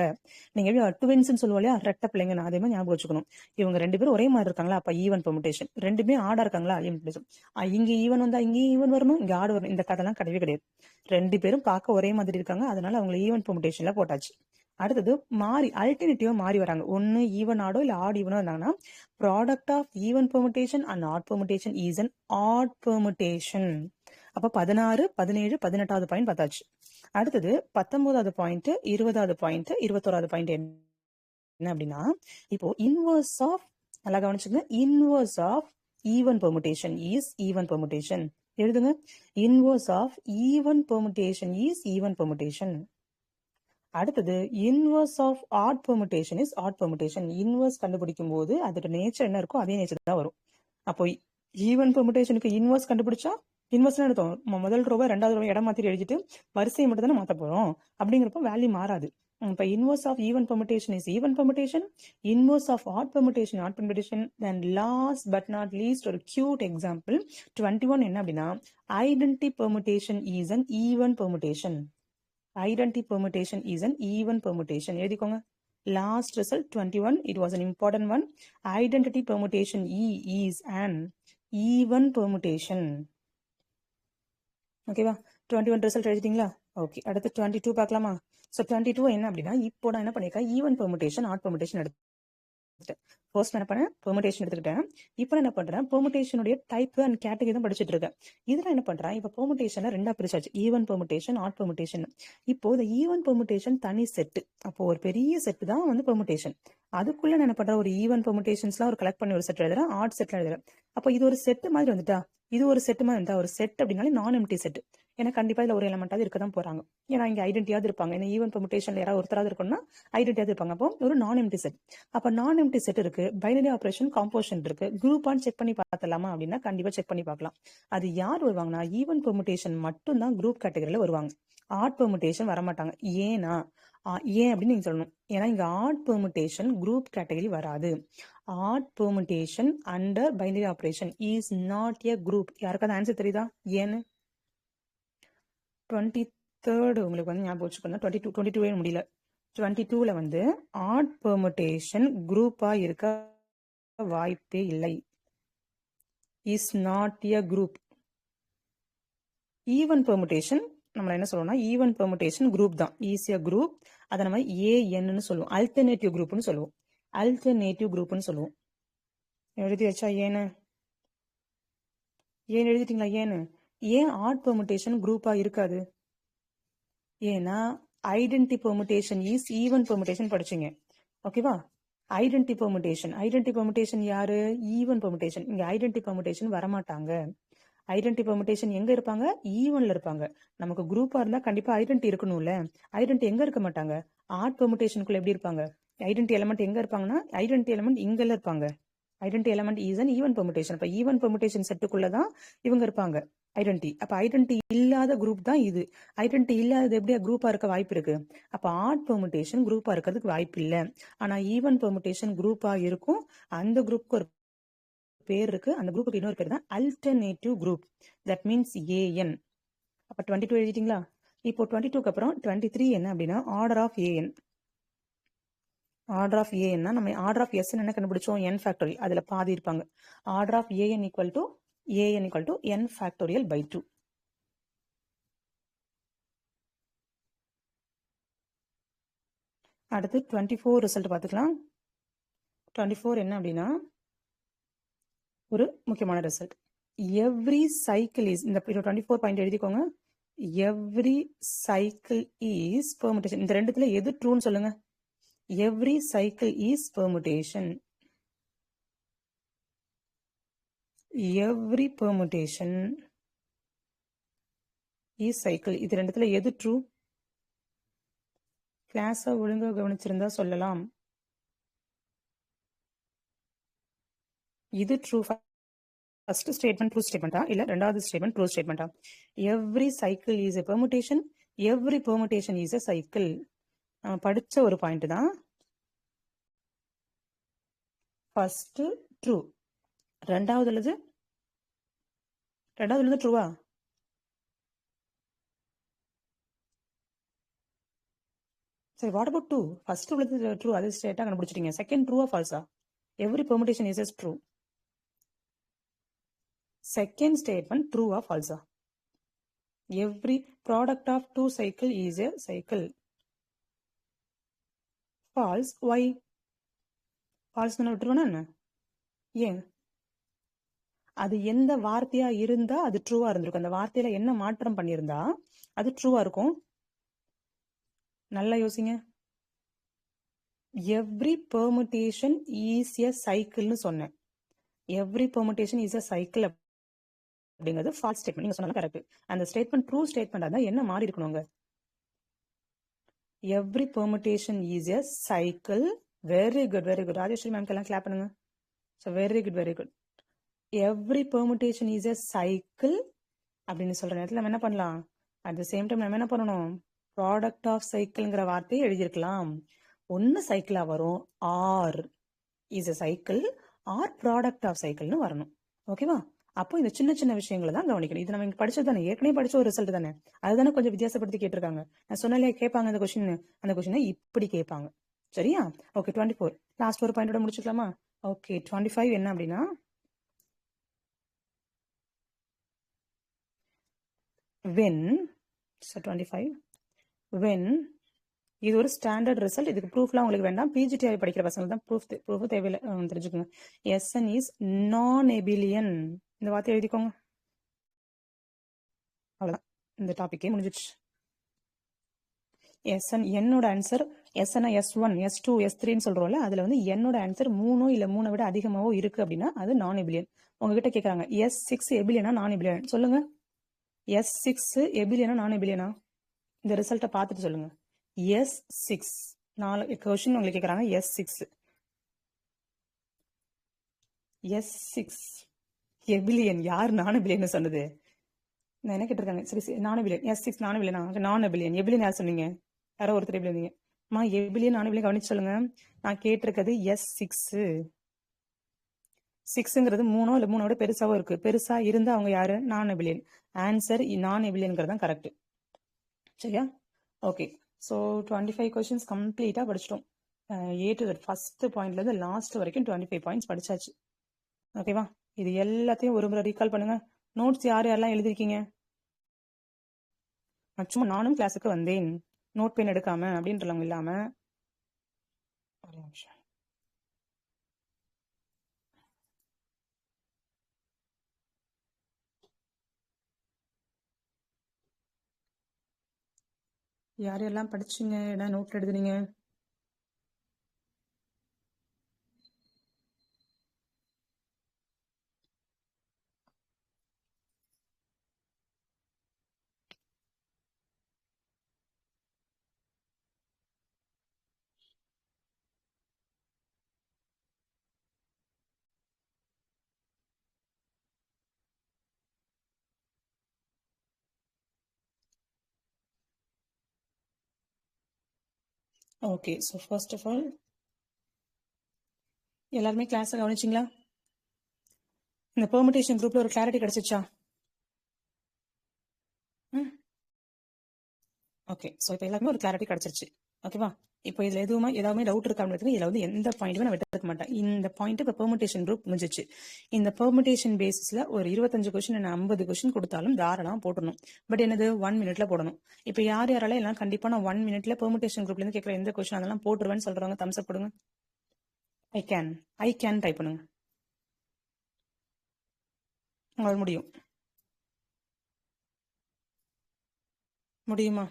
நீங்க ட்வின்ஸ்ன்னு சொல்லுவோம் இல்லையா, ரெட்ட பிள்ளைங்க, அதே மாதிரி ஞாபகம் வச்சுக்கணும். இவங்க 2 பேரும் ஒரே மாதிரி இருக்காங்களா, அப்ப ஈவன் பெர்முடேஷன். ரெண்டுமே ஆடா இருக்காங்களா, ஈவன் பெர்முடேஷன். இங்க ஈவன் வந்தா இங்க ஈவன் வரணும், இங்க ஆடு வரணும். இந்த கதைலாம் கிடையவே கிடையாது. 2 பேரும் பார்க்க ஒரே மாதிரி இருக்காங்க, அதனால அவங்க ஈவன் பெர்முடேஷன்ல போட்டாச்சு. அடுத்தது மாறி அல்டர்னேட்டிவா மாறி வராங்க. ஒன்னு ஈவன் ஆடோ இல்ல ஆட் ஈவனோ இருந்தாங்கன்னா product of even permutation and odd permutation is an odd permutation. அப்ப 16, 17, 18வது பாயிண்ட் பார்த்தாச்சு. அடுத்தது 19வது பாயிண்ட், 20வது பாயிண்ட், 21வது பாயிண்ட் என்ன அப்படின்னா, இப்போ இன்வர்ஸ் ஆஃப், நல்லா கவனிச்சுங்க, inverse of even permutation is even permutation. எழுதுங்க. Inverse of even permutation is even permutation. அடுத்தது inverse of odd permutation is odd permutation. Inverse கண்டுபிடிக்கும் போது அதோட நேச்சர் என்ன இருக்கோ அதே நேச்சர் தான் வரும். அப்போ ஈவன் பெர்முடேஷனுக்கு இன்வர்ஸ் கண்டுபிடிச்சா இன்வெர்ஸ்லாம் எடுத்தோம், முதல் ரோவை 2வது ரோவை இடம் மாத்தி எழுதிட்டு வரிசையை மட்டும் தானே மாத்த போறோம். அப்படிங்கிறப்ப வேல்யூ மாறாது. இப்ப inverse of even permutation is even permutation, inverse of odd permutation odd permutation. Then last but not least ஒரு கியூட் எக்ஸாம்பிள் 21 என்ன அப்படின்னா, identity permutation is an even permutation. Identity permutation is an even permutation. எழுதிக்கோங்க. Last result 21, it was an important one. Identity permutation E is an even permutation. ஓகேவா? 21 result எழுதிட்டீங்களா? Okay, அடுத்து 22 பார்க்கலாமா? So 22 என்ன அப்படின்னா, இப்போ நான் என்ன பண்ணிருக்கேன், ஈவன் பெர்முடேஷன் ஆட் பெர்முடேஷன் எடுத்துட்டேன். ஃபர்ஸ்ட் என்ன பண்ணேன், பெர்முடேஷன் எடுத்துக்கிட்டேன். இப்போ என்ன பண்றேன், பெர்முடேஷனுடைய டைப் அண்ட் கேட்டகரி தான் படிச்சுட்டு இருக்கேன். இதுல என்ன பண்றேன், இப்போ பெர்முடேஷனை ரெண்டா பிரிச்சாச்சு, ஈவன் பெர்முடேஷன் ஆட் பெர்முடேஷன். இப்போ இந்த ஈவன் பெர்முடேஷன் தனி செட்டு, அப்போ ஒரு பெரிய செட்டு தான் வந்து பெர்முடேஷன். அதுக்குள்ள நான் என்ன பண்றேன், ஒரு ஈவன் பெர்முடேஷன்ஸ்லாம் ஒரு கலெக்ட் பண்ணி ஒரு செட் எழுதுறேன், ஆட் செட்ல எழுதுறேன். அப்போ இது ஒரு செட்டு மாதிரி வந்துட்டா, இது ஒரு செட்டு மாதிரி இருந்தா, ஒரு செட் அப்படின்னாலே நான் எம்டி செட். ஏன்னா கண்டிப்பா இதுல ஒரு எலமெண்டாவது இருக்க தான் போறாங்க. ஏன்னா இங்க ஐடென்டியாவது இருப்பாங்க. ஏன்னா ஈவன் பெர்முடேஷன்ல யாராவது ஒருத்தராவது இருக்கணும்னா ஐடென்டியாவது இருப்பாங்க. அப்போ ஒரு நான் எம்டி செட். அப்ப நான் எம்டி செட் இருக்கு. இருக்கு, பைனரி ஆபரேஷன் காம்போசிஷன் இருக்கு. குரூப்பான்னு செக் பண்ணி பார்த்தலாமா அப்படின்னா கண்டிப்பா செக் பண்ணி பார்க்கலாம். அது யார் வருவாங்கன்னா ஈவன் பெர்முடேஷன் மட்டும் தான் குரூப் கேட்டகரியில வருவாங்க. ஆட் பெர்முடேஷன் வரமாட்டாங்க. ஏன்னா ஏன் அப்படின்னு நீங்க சொல்லணும். ஏன்னா இங்க ஆட் பெர்முடேஷன் குரூப் கேட்டகரி வராது. Odd permutation under binary operation is not a group. யாருக்காவது ஆன்சர் தெரியுதா ஏன்னு? 23rd உங்களுக்கு வந்து ஞாபகம் வச்சுக்கணும். 22 முடியல. 22ல வந்து ஆட் பெர்முடேஷன் குரூப்பா இருக்க வாய்ப்பே இல்லை. Is not a group. Even permutation நம்ம என்ன சொல்லுவோம்னா ஈவன் பெர்முடேஷன் குரூப் தான், ஈஸியா குரூப். அதை நம்ம ஏஎன்னு சொல்லுவோம், அல்டர்னேட்டிவ் குரூப்னு சொல்லுவோம். அல்டர்னேட்டிவ் குரூப்னு சொல்லுவோம். எழுதி வச்சா ஏன்னு? ஏன் எழுதிட்டீங்களா ஏன்னு? ஏன் ஆட் பெர்முடேஷன் குரூப்பா இருக்காது? ஏன்னா identity permutation is even permutation படிச்சீங்க. ஓகேவா? ஐடென்டி பெர்முடேஷன் யாரு? Even permutation. இங்க ஐடென்டி பெர்முடேஷன் வரமாட்டாங்க. ஐடென்டி பெர்முடேஷன் எங்க இருப்பாங்க? ஈவன்ல இருப்பாங்க. நமக்கு குரூப்பா இருந்தா கண்டிப்பா ஐடென்டி இருக்கணும்ல. ஐடென்டி எங்க இருக்க மாட்டாங்க? ஆட் பெர்முடேஷனுக்குள்ள எப்படி இருப்பாங்க? ஐடென்டி எலிமெண்ட் எங்க இருப்பாங்கன்னா ஐடென்டி எலிமெண்ட் இங்கல இருப்பாங்க. Identity element is an even permutation. அப்ப ஈவன் பெர்முடேஷன் செட்டுக்குள்ளதான் இவங்க இருப்பாங்க ஐடென்டி. அப்ப ஐடென்டி இல்லாத குரூப் தான் இது. ஐடென்டி இல்லாதது எப்படியா குரூப்பா இருக்க வாய்ப்பு இருக்கு? அப்ப ஆட் பெர்முடேஷன் குரூப்பா இருக்கிறதுக்கு வாய்ப்பு இல்லை. ஆனா ஈவன் பெர்முடேஷன் குரூப்பா இருக்கும். அந்த குரூப்க்கு ஒரு பேர் இருக்கு. அந்த குரூப்புக்கு இன்னொரு பேர் தான் alternative group. That means A N. அப்ப 22 எழுதிட்டீங்களா? இப்போ 22க்கு அப்புறம் 23 என்ன அப்படின்னா order of A N. Order of ஏஎன்னா நம்ம ஆர்டர் ஆஃப் எஸ் என்ன கண்டுபிடிச்சோம்? n factorial. அதுல பாதி இருப்பாங்க. Order of A N equal to n factorial by 2. அடுத்து 24 ரிசல்ட் பார்த்துக்கலாம். 24 என்ன அப்படின்னா ஒரு முக்கியமான ரிசல்ட். எவ்ரி சைக்கிள் இஸ், இந்த 24 பாயிண்ட் எழுதிக்கோங்க. Every cycle is permutation. இந்த ரெண்டுத்துல எது ட்ரூன்னு சொல்லுங்க. Every cycle is permutation. Every permutation is cycle. இது ரெண்டுத்துல எது ட்ரூ? கிளாஸை ஒழுங்கா கவனிச்சிருந்தா சொல்லலாம். இது ட்ரூ. ஃபர்ஸ்ட் ஸ்டேட்மெண்ட் ட்ரூ ஸ்டேட்மெண்டா இல்ல ரெண்டாவது ஸ்டேட்மெண்ட் ட்ரூ ஸ்டேட்மெண்டா? Every cycle is a permutation. Every permutation is a cycle. நம்ம படிச்ச ஒரு பாயிண்ட் தான். First true. ரெண்டாவதுலது ட்ரூவா? சரி, வாட் அபவுட் 2? ஃபர்ஸ்ட் உள்ளது ட்ரூ, அது ஸ்ட்ரைட்டா கண்டுபிடிச்சிட்டீங்க. செகண்ட் ட்ரூவா ஃபால்ஸா? Every permutation is yes true. Second statement ட்ரூவா ஃபால்ஸா? Every product of 2 cycle is a cycle. False. Why false விட்டுருவோம்னா என்ன? ஏன்? அது எந்த வார்த்தையா இருந்தா அது ட்ரூவா இருந்திருக்கும். அந்த வார்த்தையில என்ன மாற்றம் பண்ணியிருந்தா அது ட்ரூவா இருக்கும்? நல்லா யோசிங்க. எவ்ரி பெர்முடேஷன் இஸ் எ சைக்கிள்னு சொன்னேன். Every permutation is a cycle அப்படிங்கிறது ஃபால்ஸ் ஸ்டேட்மெண்ட். நீங்க சொன்னாலும் கரெக்ட். அந்த ஸ்டேட்மெண்ட் ட்ரூ ஸ்டேட்மெண்டா தான் என்ன மாறி இருக்கணுங்க? Every permutation is a cycle. Very good, very good. Rajeshwari மேம்க்கு எல்லாம் கிளாப் பண்ணுங்க. So very good, very good. Every permutation is a cycle அப்படின்னு சொல்ற நேரத்தில் நம்ம என்ன பண்ணலாம்? அட் த சேம் டைம் நம்ம என்ன பண்ணணும்? ப்ராடக்ட் ஆஃப் சைக்கிள்ங்கிற வார்த்தையை எழுதியிருக்கலாம். ஒன்னு சைக்கிளா வரும், or is a cycle, or product of சைக்கிள்னு வரணும். ஓகேவா? அப்போ இந்த சின்ன சின்ன விஷயங்களை தான் கவனிக்கணும். இது நம்ம இங்க படிச்சது தானே, ஏற்கனவே படிச்ச ஒரு ரிசல்ட் தானே. அதுதானே கொஞ்சம் வித்தியாசப்படுத்தி கேட்டிருக்காங்க. நான் சொன்னாலே கேட்பாங்க அந்த கொஸ்டின். அந்த கொஸ்டினை இப்படி கேட்பாங்க. சரியா? ஓகே, 24 லாஸ்ட் ஒரு பாயிண்டோட முடிச்சுக்கலாமா? ஓகே, 25 என்ன அப்படின்னா when, so 25 when, இது ஒரு ஸ்டாண்டர்ட் ரிசல்ட். இதுக்கு ப்ரூஃப்லாம் உங்களுக்கு வேண்டாம். பிஜிடிஐ படிக்கிற பசங்க தான் ப்ரூஃப் தேவையில்லை, தெரிஞ்சுக்கோங்க. SN இஸ் நான் எபிலியன். இந்த வார்த்தை எழுதிக்கோங்க. அவ்வளவுதான், இந்த டாபிக்கே முடிஞ்சிச்சு. SN என்னோட ஆன்சர் SN S1 S2 S3ன்னு சொல்றோம்ல, அதுல வந்து என்னோட ஆன்சர் 3 இல்ல 3 விட அதிகமாவோ இருக்கு அப்படின்னா அது நான் எபிலியன். உங்ககிட்ட கேட்கறாங்க S6 எபிலியனா நான் எபிலியன் சொல்லுங்க. S6 எபிலியனா நான் எபிலியனா? இந்த ரிசல்ட்டை பார்த்துட்டு சொல்லுங்க. S6 4 கொஸ்டின் உங்களுக்கு கேட்கறாங்க. S6 S6 எபிலியன். யார் நானபிலியன் சொன்னது? நான் என்ன கேட்டிருக்காங்க? சரி நானபிலியன். S6 நானபிலியனா? நானபிலியன். எபிலியன் யார் சொன்னீங்க? யாரோ ஒருத்தர் எப்படி இருந்தீங்க? அம்மா எபிலியன் நானபிலியன் கவனிச்சு சொல்லுங்க. நான் கேட்டிருக்கிறது S6. 6ங்கிறது 3 இல்ல 3 விட பெருசாவோ இருக்கு. பெருசா இருந்தா அவங்க யாரு? நானபிலியன். ஆன்சர் நானபிலியன்ங்கிறது தான் கரெக்ட். சரியா? ஓகே. ஸோ 25 கொஸ்டின்ஸ் கம்ப்ளீட்டா படிச்சிட்டோம். A to Z ஃபர்ஸ்ட் பாயிண்ட்ல இருந்து லாஸ்ட் வரைக்கும் 25 பாயிண்ட்ஸ் படிச்சாச்சு. ஓகேவா? இது எல்லாத்தையும் ஒரு முறை ரீகால் பண்ணுங்க. நோட்ஸ் யார் யாரெல்லாம் எழுதிருக்கீங்க? சும்மா நானும் கிளாஸுக்கு வந்தேன், நோட் பென் எடுக்காம அப்படின்றவங்க இல்லாம ஒரு நிமிஷம். யார் யாரெல்லாம் படிச்சீங்க, என்ன நோட் எழுதுனீங்க? Okay. So first of all எல்லாருமே கிளாஸை கவனிச்சிங்களா? இந்த பெர்முடேஷன் குரூப்ல ஒரு கிளாரிட்டி கிடைச்சிச்சா? ஓகே. ஸோ இப்போ எல்லாருமே ஒரு கிளாரிட்டி கிடைச்சிருச்சு. ஓகேவா? இப்போ இதுல ஏதாவது டவுட் இருக்கா அப்படின்னு இதுல வந்து எந்த பாயிண்ட்டுமே நான் விட்டுருக்க மாட்டேன். இந்த பாயிண்ட் இப்போ பெர்முடேஷன் குரூப் முடிஞ்சிச்சு. இந்த பெர்முடேஷன் பேசிஸ்ல ஒரு 25 கொஸ்டின் 50 கொஸ்டின் கொடுத்தாலும் தாராளமா போட்டணும். பட் என்னது 1 மினிட்ல போடணும். இப்போ யார் யாரால எல்லாம் கண்டிப்பா நான் 1 மினிட்ல பெர்முடேஷன் குரூப்ல இருந்து கேட்குற எந்த கொஸ்டின் அதெல்லாம் போட்டுருவேன்னு சொல்றவங்க தம்ஸ் அப் கொடுங்க. ஐ கேன் டைப் பண்ணுங்க. உங்களுக்கு முடியுமா?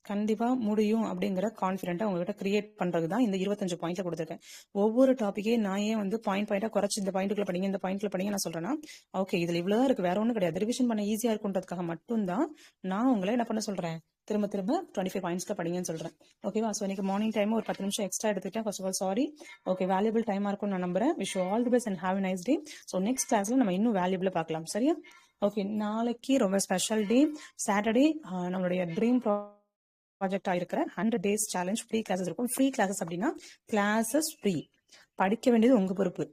கண்டிப்பா முடியும் அப்படிங்கிற கான்பிடென்ட்டா உங்ககிட்ட கிரியேட் பண்றது தான் இந்த 25 பாயிண்ட்ல கொடுத்துருக்கேன். ஒவ்வொரு டாபிக்கே நான் ஏன் வந்து பாயிண்டா குறைச்சு இந்த பாயிண்ட்ல படிங்க இந்த பாயிண்ட்ல படிங்க நான் சொல்றேன்னா, ஓகே இதுல இவ்வளவு இருக்கு, வேற ஒண்ணும் கிடையாது, ரிவிஷன் பண்ண ஈஸியா இருக்குன்றதுக்காக மட்டும்தான் நான் உங்களை என்ன பண்ண சொல்றேன், திரும்ப 25 பாயிண்ட்ஸ்ல படிங்கன்னு சொல்றேன். ஓகேவா? ஸோ இன்னைக்கு மார்னிங் டைம் ஒரு 10 நிமிஷம் எக்ஸ்ட்ரா எடுத்துக்கிட்டேன். First of all sorry. Okay, valuable டைமா இருக்கும்னு நான் நம்புறேன். Wish you all the best and have a nice day. So next கிளாஸ்ல நம்ம இன்னும் வேல்யூபிளா பார்க்கலாம். சரியா? ஓகே, நாளைக்கு ரொம்ப ஸ்பெஷல் டே, சாட்டர்டே. நம்மளுடைய ட்ரீம் ப்ராஜெக்டா இருக்கிற 100 days சேலஞ்ச் ஃப்ரீ கிளாஸஸ் இருக்கும். ஃப்ரீ கிளாஸஸ் அப்படின்னா கிளாஸஸ் ஃப்ரீ, படிக்க வேண்டியது உங்க பொறுப்பு.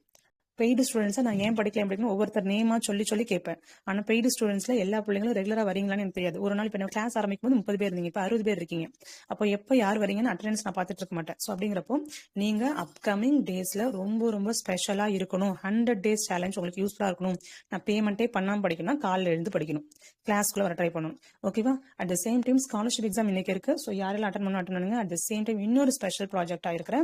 பெய்டு ஸ்டூடெண்ட்ஸை நான் ஏன் படிக்கல ஒவ்வொருத்தர் நேமா சொல்லி கேட்பேன். ஆனா பெய்டு ஸ்டூடெண்ட்ஸ்ல எல்லா பிள்ளைங்களும் ரெகுலரா வரீங்களான்னு எனக்கு தெரியாது. ஒரு நாள் இப்போ கிளாஸ் ஆரம்பிக்கும் போது 30 பேர் இருந்தீங்க, இப்போ 60 பேர் இருக்கீங்க. அப்போ எப்போ யார் வரீங்கன்னு அட்டெண்டன்ஸ் நான் பார்த்துட்டு இருக்க மாட்டேன். ஸோ அப்படிங்கிறப்போ நீங்க அப்கமிங் டேஸ்ல ரொம்ப ரொம்ப ஸ்பெஷலா இருக்கணும். 100 days சேலஞ்ச் உங்களுக்கு யூஸ்ஃபுல்லா இருக்கணும். நான் பேமெண்ட்டே பண்ணாம படிக்கணும்னா காலைல எழுந்து படிக்கணும், கிளாஸ்க்குள்ள வர ட்ரை பண்ணணும். ஓகேவா? At the same time scholarship exam இன்னைக்கு இருக்கு. ஸோ யாரெல்லாம் அட்டன் பண்ணுங்க. அட் த சேம் டைம் இன்னொரு ஸ்பெஷல் ப்ராஜெக்டா இருக்கிற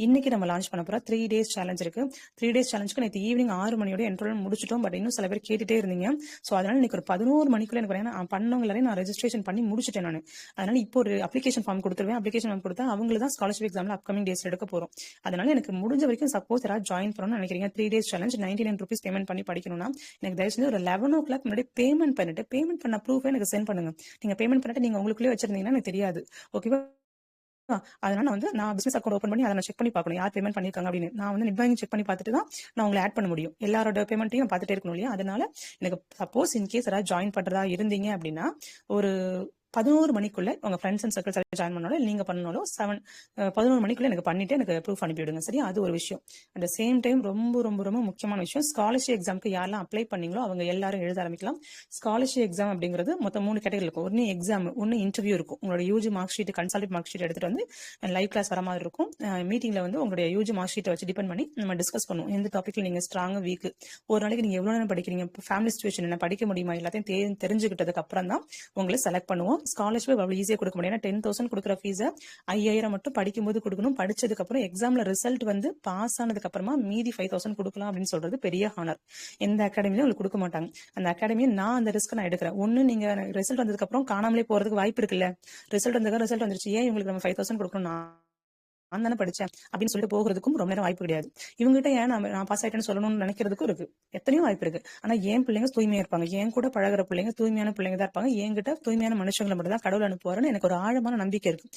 இன்னைக்கு நம்ம லான்ச் பண்ண போற 3 days சேலஞ்ச் இருக்கு. 3 days சேலஞ்சுக்கு நேற்று ஈவினிங் 6 மணியோட என்ரோல்மெண்ட் முடிச்சிட்டோம். பட் இன்னும் சில பேர் கேட்டுட்டே இருந்தீங்க. ஸோ அதனால இன்னைக்கு ஒரு 11 மணிக்குள்ள எனக்கு பண்ணவங்க எல்லாரையும் நான் ரெஜிஸ்ட்ரேஷன் பண்ணி முடிச்சிட்டேன் நான். அதனால இப்போ ஒரு அப்ளிகேஷன் ஃபார்ம் கொடுத்துருவேன். அப்ளிகேஷன் ஃபார்ம் கொடுத்தா அவங்களுக்கு தான் ஸ்காலர்ஷிப் எக்ஸாம்ல அப்கமிங் டேஸ்ல எடுக்க போறோம். அதனால எனக்கு முடிஞ்ச வரைக்கும் சப்போஸ் யாராவது ஜாயின் பண்ணணும்னு நினைக்கிறீங்க, 3 days சேலஞ்ச் 99 rupees பேமெண்ட் பண்ணி படிக்கணும்னா எனக்கு தயவு செஞ்சு ஒரு 11 o'clock முன்னாடி பேமெண்ட் பண்ண ப்ரூஃப் எனக்கு சென்ட் பண்ணுங்க. நீங்க பேமெண்ட் பண்ணிட்டு நீங்க உங்களுக்குள்ளே வச்சிருந்தீங்கன்னா எனக்கு தெரியாது. ஓகேவா? அதனால நான் பிசினஸ் அக்கௌண்ட் ஓப்பன் பண்ணி அதை நான் செக் பண்ணி பார்க்கணும் யார் பேமெண்ட் பண்ணிருக்காங்க அப்படின்னு. நான் வந்து நெட் பேங்கிங் செக் பண்ணி பார்த்துட்டு தான் நான் உங்களை ஆட் பண்ண முடியும். எல்லாரோட பேமெண்ட்டையும் நான் பார்த்துட்டே இருக்கணும் இல்லையா? அதனால எனக்கு சப்போஸ் இன்கேஸ் யாராவது ஜாயின் பண்றதா இருந்தீங்க அப்படின்னா ஒரு 11 மணிக்குள்ள உங்க ஃப்ரெண்ட்ஸ் அண்ட் சர்க்கிள்ஸ் ஜாயின் பண்ணாலும் நீங்க பண்ணாலும் 11 மணிக்குள்ள எனக்கு பண்ணிட்டு எனக்கு ப்ரூஃப் அனுப்பிவிடுங்க. சரியா? அது ஒரு விஷயம். அட் த சேம் டைம் ரொம்ப ரொம்ப ரொம்ப முக்கியமான விஷயம், ஸ்காலர்ஷிப் எக்ஸாமுக்கு யாரெல்லாம் அப்ளை பண்ணீங்களோ அவங்க எல்லாரும் எழுத ஆரம்பிக்கலாம். ஸ்காலர்ஷிப் எக்ஸாம் அப்படிங்கிறது மொத்தம் 3 கேட்டகரி இருக்கும். ஒன்னு எக்ஸாம், ஒன்னு இன்டர்வியூ இருக்கும். உங்களோட UG mark sheet, consolidated mark sheet எடுத்துட்டு வந்து லைவ் கிளாஸ் வர மாதிரி இருக்கும். மீட்டிங்ல வந்து உங்களுடைய யூஜி மார்க் ஷீட்டை வச்சு டிபெண்ட் பண்ணி நம்ம டிஸ்கஸ் பண்ணுவோம். எந்த டாபிக்ல நீங்க ஸ்ட்ராங் வீக், ஒரு நாளைக்கு நீங்க எவ்வளவு நேரம் படிக்கிறீங்க, ஃபேமிலி சிச்சுவேஷன் என்ன, படிக்க முடியுமா, எல்லாத்தையும் தெரிஞ்சுக்கிட்டதுக்கு அப்புறம் தான் உங்களை செலக்ட் பண்ணுவோம். ஸ்காலர்ஷிப் அவ்வளவு ஈஸியா கொடுக்க முடியும். 10,000 கொடுக்குற ஃபீஸ 5,000 மட்டும் படிக்கும்போது கொடுக்கணும். படிச்சதுக்கு அப்புறம் எக்ஸாம்ல ரிசல்ட் வந்து பாஸ் ஆனதுக்கு அப்புறமா மீதி 5,000 கொடுக்கலாம் அப்படின்னு சொல்றது பெரிய ஹானர். எந்த அகாடமிலும் உங்களுக்கு கொடுக்க மாட்டாங்க. அந்த அகாடமியை அந்த ரிஸ்க் நான் எடுக்கிறேன். ஒன்னு நீங்க ரிசல்ட் வந்ததுக்கு அப்புறம் காணாமலே போறதுக்கு வாய்ப்பு இருக்குல்ல. ரிசல்ட் வந்துருச்சு, ஏன் உங்களுக்கு நம்ம 5,000 கொடுக்கணும் நான் தானே படிச்சேன் அப்படின்னு சொல்லிட்டு போகிறதுக்கும் ரொம்ப நேரம் வாய்ப்பு கிடையாது. இவங்ககிட்ட ஏன் நான் பாஸ் ஆயிட்டேன்னு சொல்லணும்னு நினைக்கிறதுக்கும் இருக்கு. எத்தனையோ வாய்ப்பு இருக்கு. ஆனா என் பிள்ளைங்க தூய்மையா இருப்பாங்க. என் கூட பழகுற பிள்ளைங்க தூய்மையான பிள்ளைங்க தான் இருப்பாங்க. என்கிட்ட தூய்மையான மனுஷங்களை மட்டும் தான் கடவுள் அனுப்புவாருன்னு எனக்கு ஒரு ஆழமான நம்பிக்கை இருக்கு.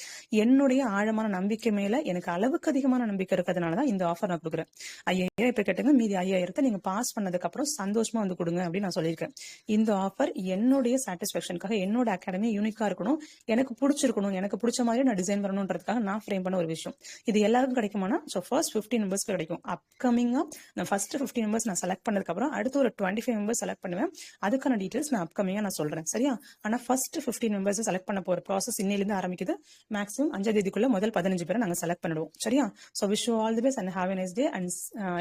என்னுடைய ஆழமான நம்பிக்கை மேல எனக்கு அளவுக்கு அதிகமான நம்பிக்கை இருக்கிறதுனாலதான் இந்த ஆஃபர் நான் கொடுக்குறேன். 5000 இப்ப கேட்டுங்க, மீதி 5000 நீங்க பாஸ் பண்ணதுக்கு அப்புறம் சந்தோஷமா வந்து கொடுங்க அப்படின்னு நான் சொல்லியிருக்கேன். இந்த ஆஃபர் என்னுடைய சாட்டிஸ்பாக்சனுக்காக, என்னோட அகாடமி யூனிக்கா இருக்கணும், எனக்கு பிடிச்சிருக்கணும், எனக்கு பிடிச்ச மாதிரி நான் டிசைன் பண்ணணுன்றதுக்காக நான் ஃப்ரேம் பண்ண ஒரு விஷயம். இது எல்லாருக்கும் கிடைக்குமானா, ஸோ ஃபர்ஸ்ட் 15 மெம்பர்ஸ்க்கு கிடைக்கும். அப்கமிங்கா நான் ஃபர்ஸ்ட் 15 மெம்பர்ஸ் நான் செலக்ட் பண்ணதுக்கு அப்புறம் அடுத்து ஒரு 25 மெம்பர்ஸ் செலக்ட் பண்ணுவேன். அதுக்கான டீடைல்ஸ் நான் அப்கமிங்கா நான் சொல்றேன். சரியா? ஆனா ஃபர்ஸ்ட் 15 மெம்பர்ஸ் செலக்ட் பண்ண போற ப்ராசஸ் இன்னையிலிருந்து ஆரம்பிக்குது. மேக்ஸிமம் 5ஆம் தேதிக்குள்ள முதல் 15 பேரை நாங்க செலக்ட் பண்ணிடுவோம். சரியா? So wish you all the best and have a nice day. And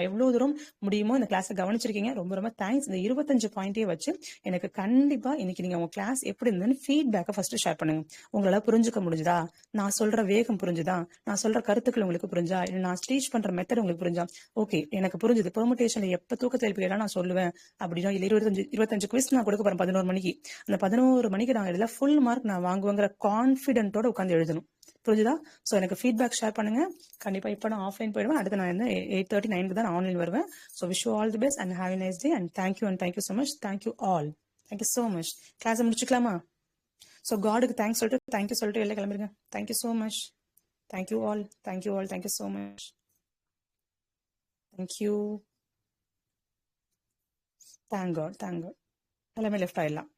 எவ்வளவு தூரம் முடியுமோ இந்த கிளாஸை கவனிச்சிருக்கீங்க, ரொம்ப ரொம்ப தேங்க்ஸ். இந்த 25 பாயிண்டே வச்சு எனக்கு கண்டிப்பா இன்னைக்கு நீங்க உங்க கிளாஸ் எப்படி இருந்ததுன்னு ஃபீட்பேக்கை ஃபர்ஸ்ட் ஷேர் பண்ணுங்க. உங்களால புரிஞ்சுக்க முடிஞ்சுதா? நான் சொல்ற வேகம் புரிஞ்சுதா? நான் சொல்ற கருத்துக்கள் உங்களுக்கு புரிஞ்சா? இல்ல நான் டீச் பண்ற மெத்தட் உங்களுக்கு புரிஞ்சா? ஓகே, எனக்கு புரிஞ்சுது. பெர்முடேஷன்ல எப்ப தூக்கத்தில் எழுப்பிடலாம் நான் சொல்லுவேன் அப்படின்னா, இல்ல 25 குவிஸ் நான் கொடுக்க போறேன் 11 மணிக்கு. அந்த 11 மணிக்கு நான் எழுத ஃபுல் மார்க் நான் வாங்குவேங்கிற கான்பிடென்ட்டோட உட்காந்து எழுதணும். புரிஞ்சுதா? சோ எனக்கு ஃபீட்பேக் ஷேர் பண்ணுங்க. கண்டிப்பா இப்ப நான் ஆஃப்லைன் போயிடுவேன். அடுத்து நான் 8:30 9க்கு தான் ஆன்லைன் வருவேன். So wish you all the best and have a nice day and thank you so much. Thank you all. Thank you so much. கிளாஸை முடிச்சுக்கலாமா? ஸோ காடுக்கு தேங்க்ஸ் சொல்லிட்டு தேங்க்யூ சொல்லிட்டு வெளில கிளம்பிருங்க. Thank you so much. Thank you all. Thank you so much. Thank you. Thank God. எல்லாமே left ஆயிடலாம்.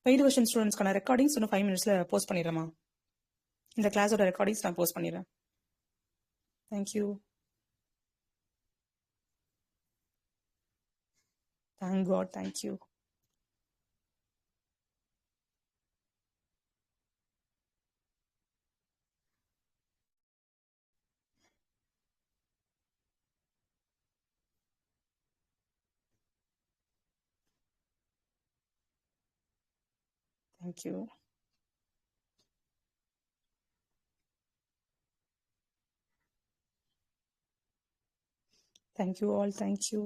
Paid version ஸ்டூடெண்ட்ஸ்க்கான ரெக்கார்டிங்ஸ் இன்னும் 5 மினிட்ஸ்ல போஸ்ட் பண்ணிடுறேமா? இந்த கிளாஸோட ரெக்கார்டிங்ஸ் நான் போஸ்ட் பண்ணிடுறேன். Thank you. Thank God. Thank you. Thank you. Thank you all. Thank you.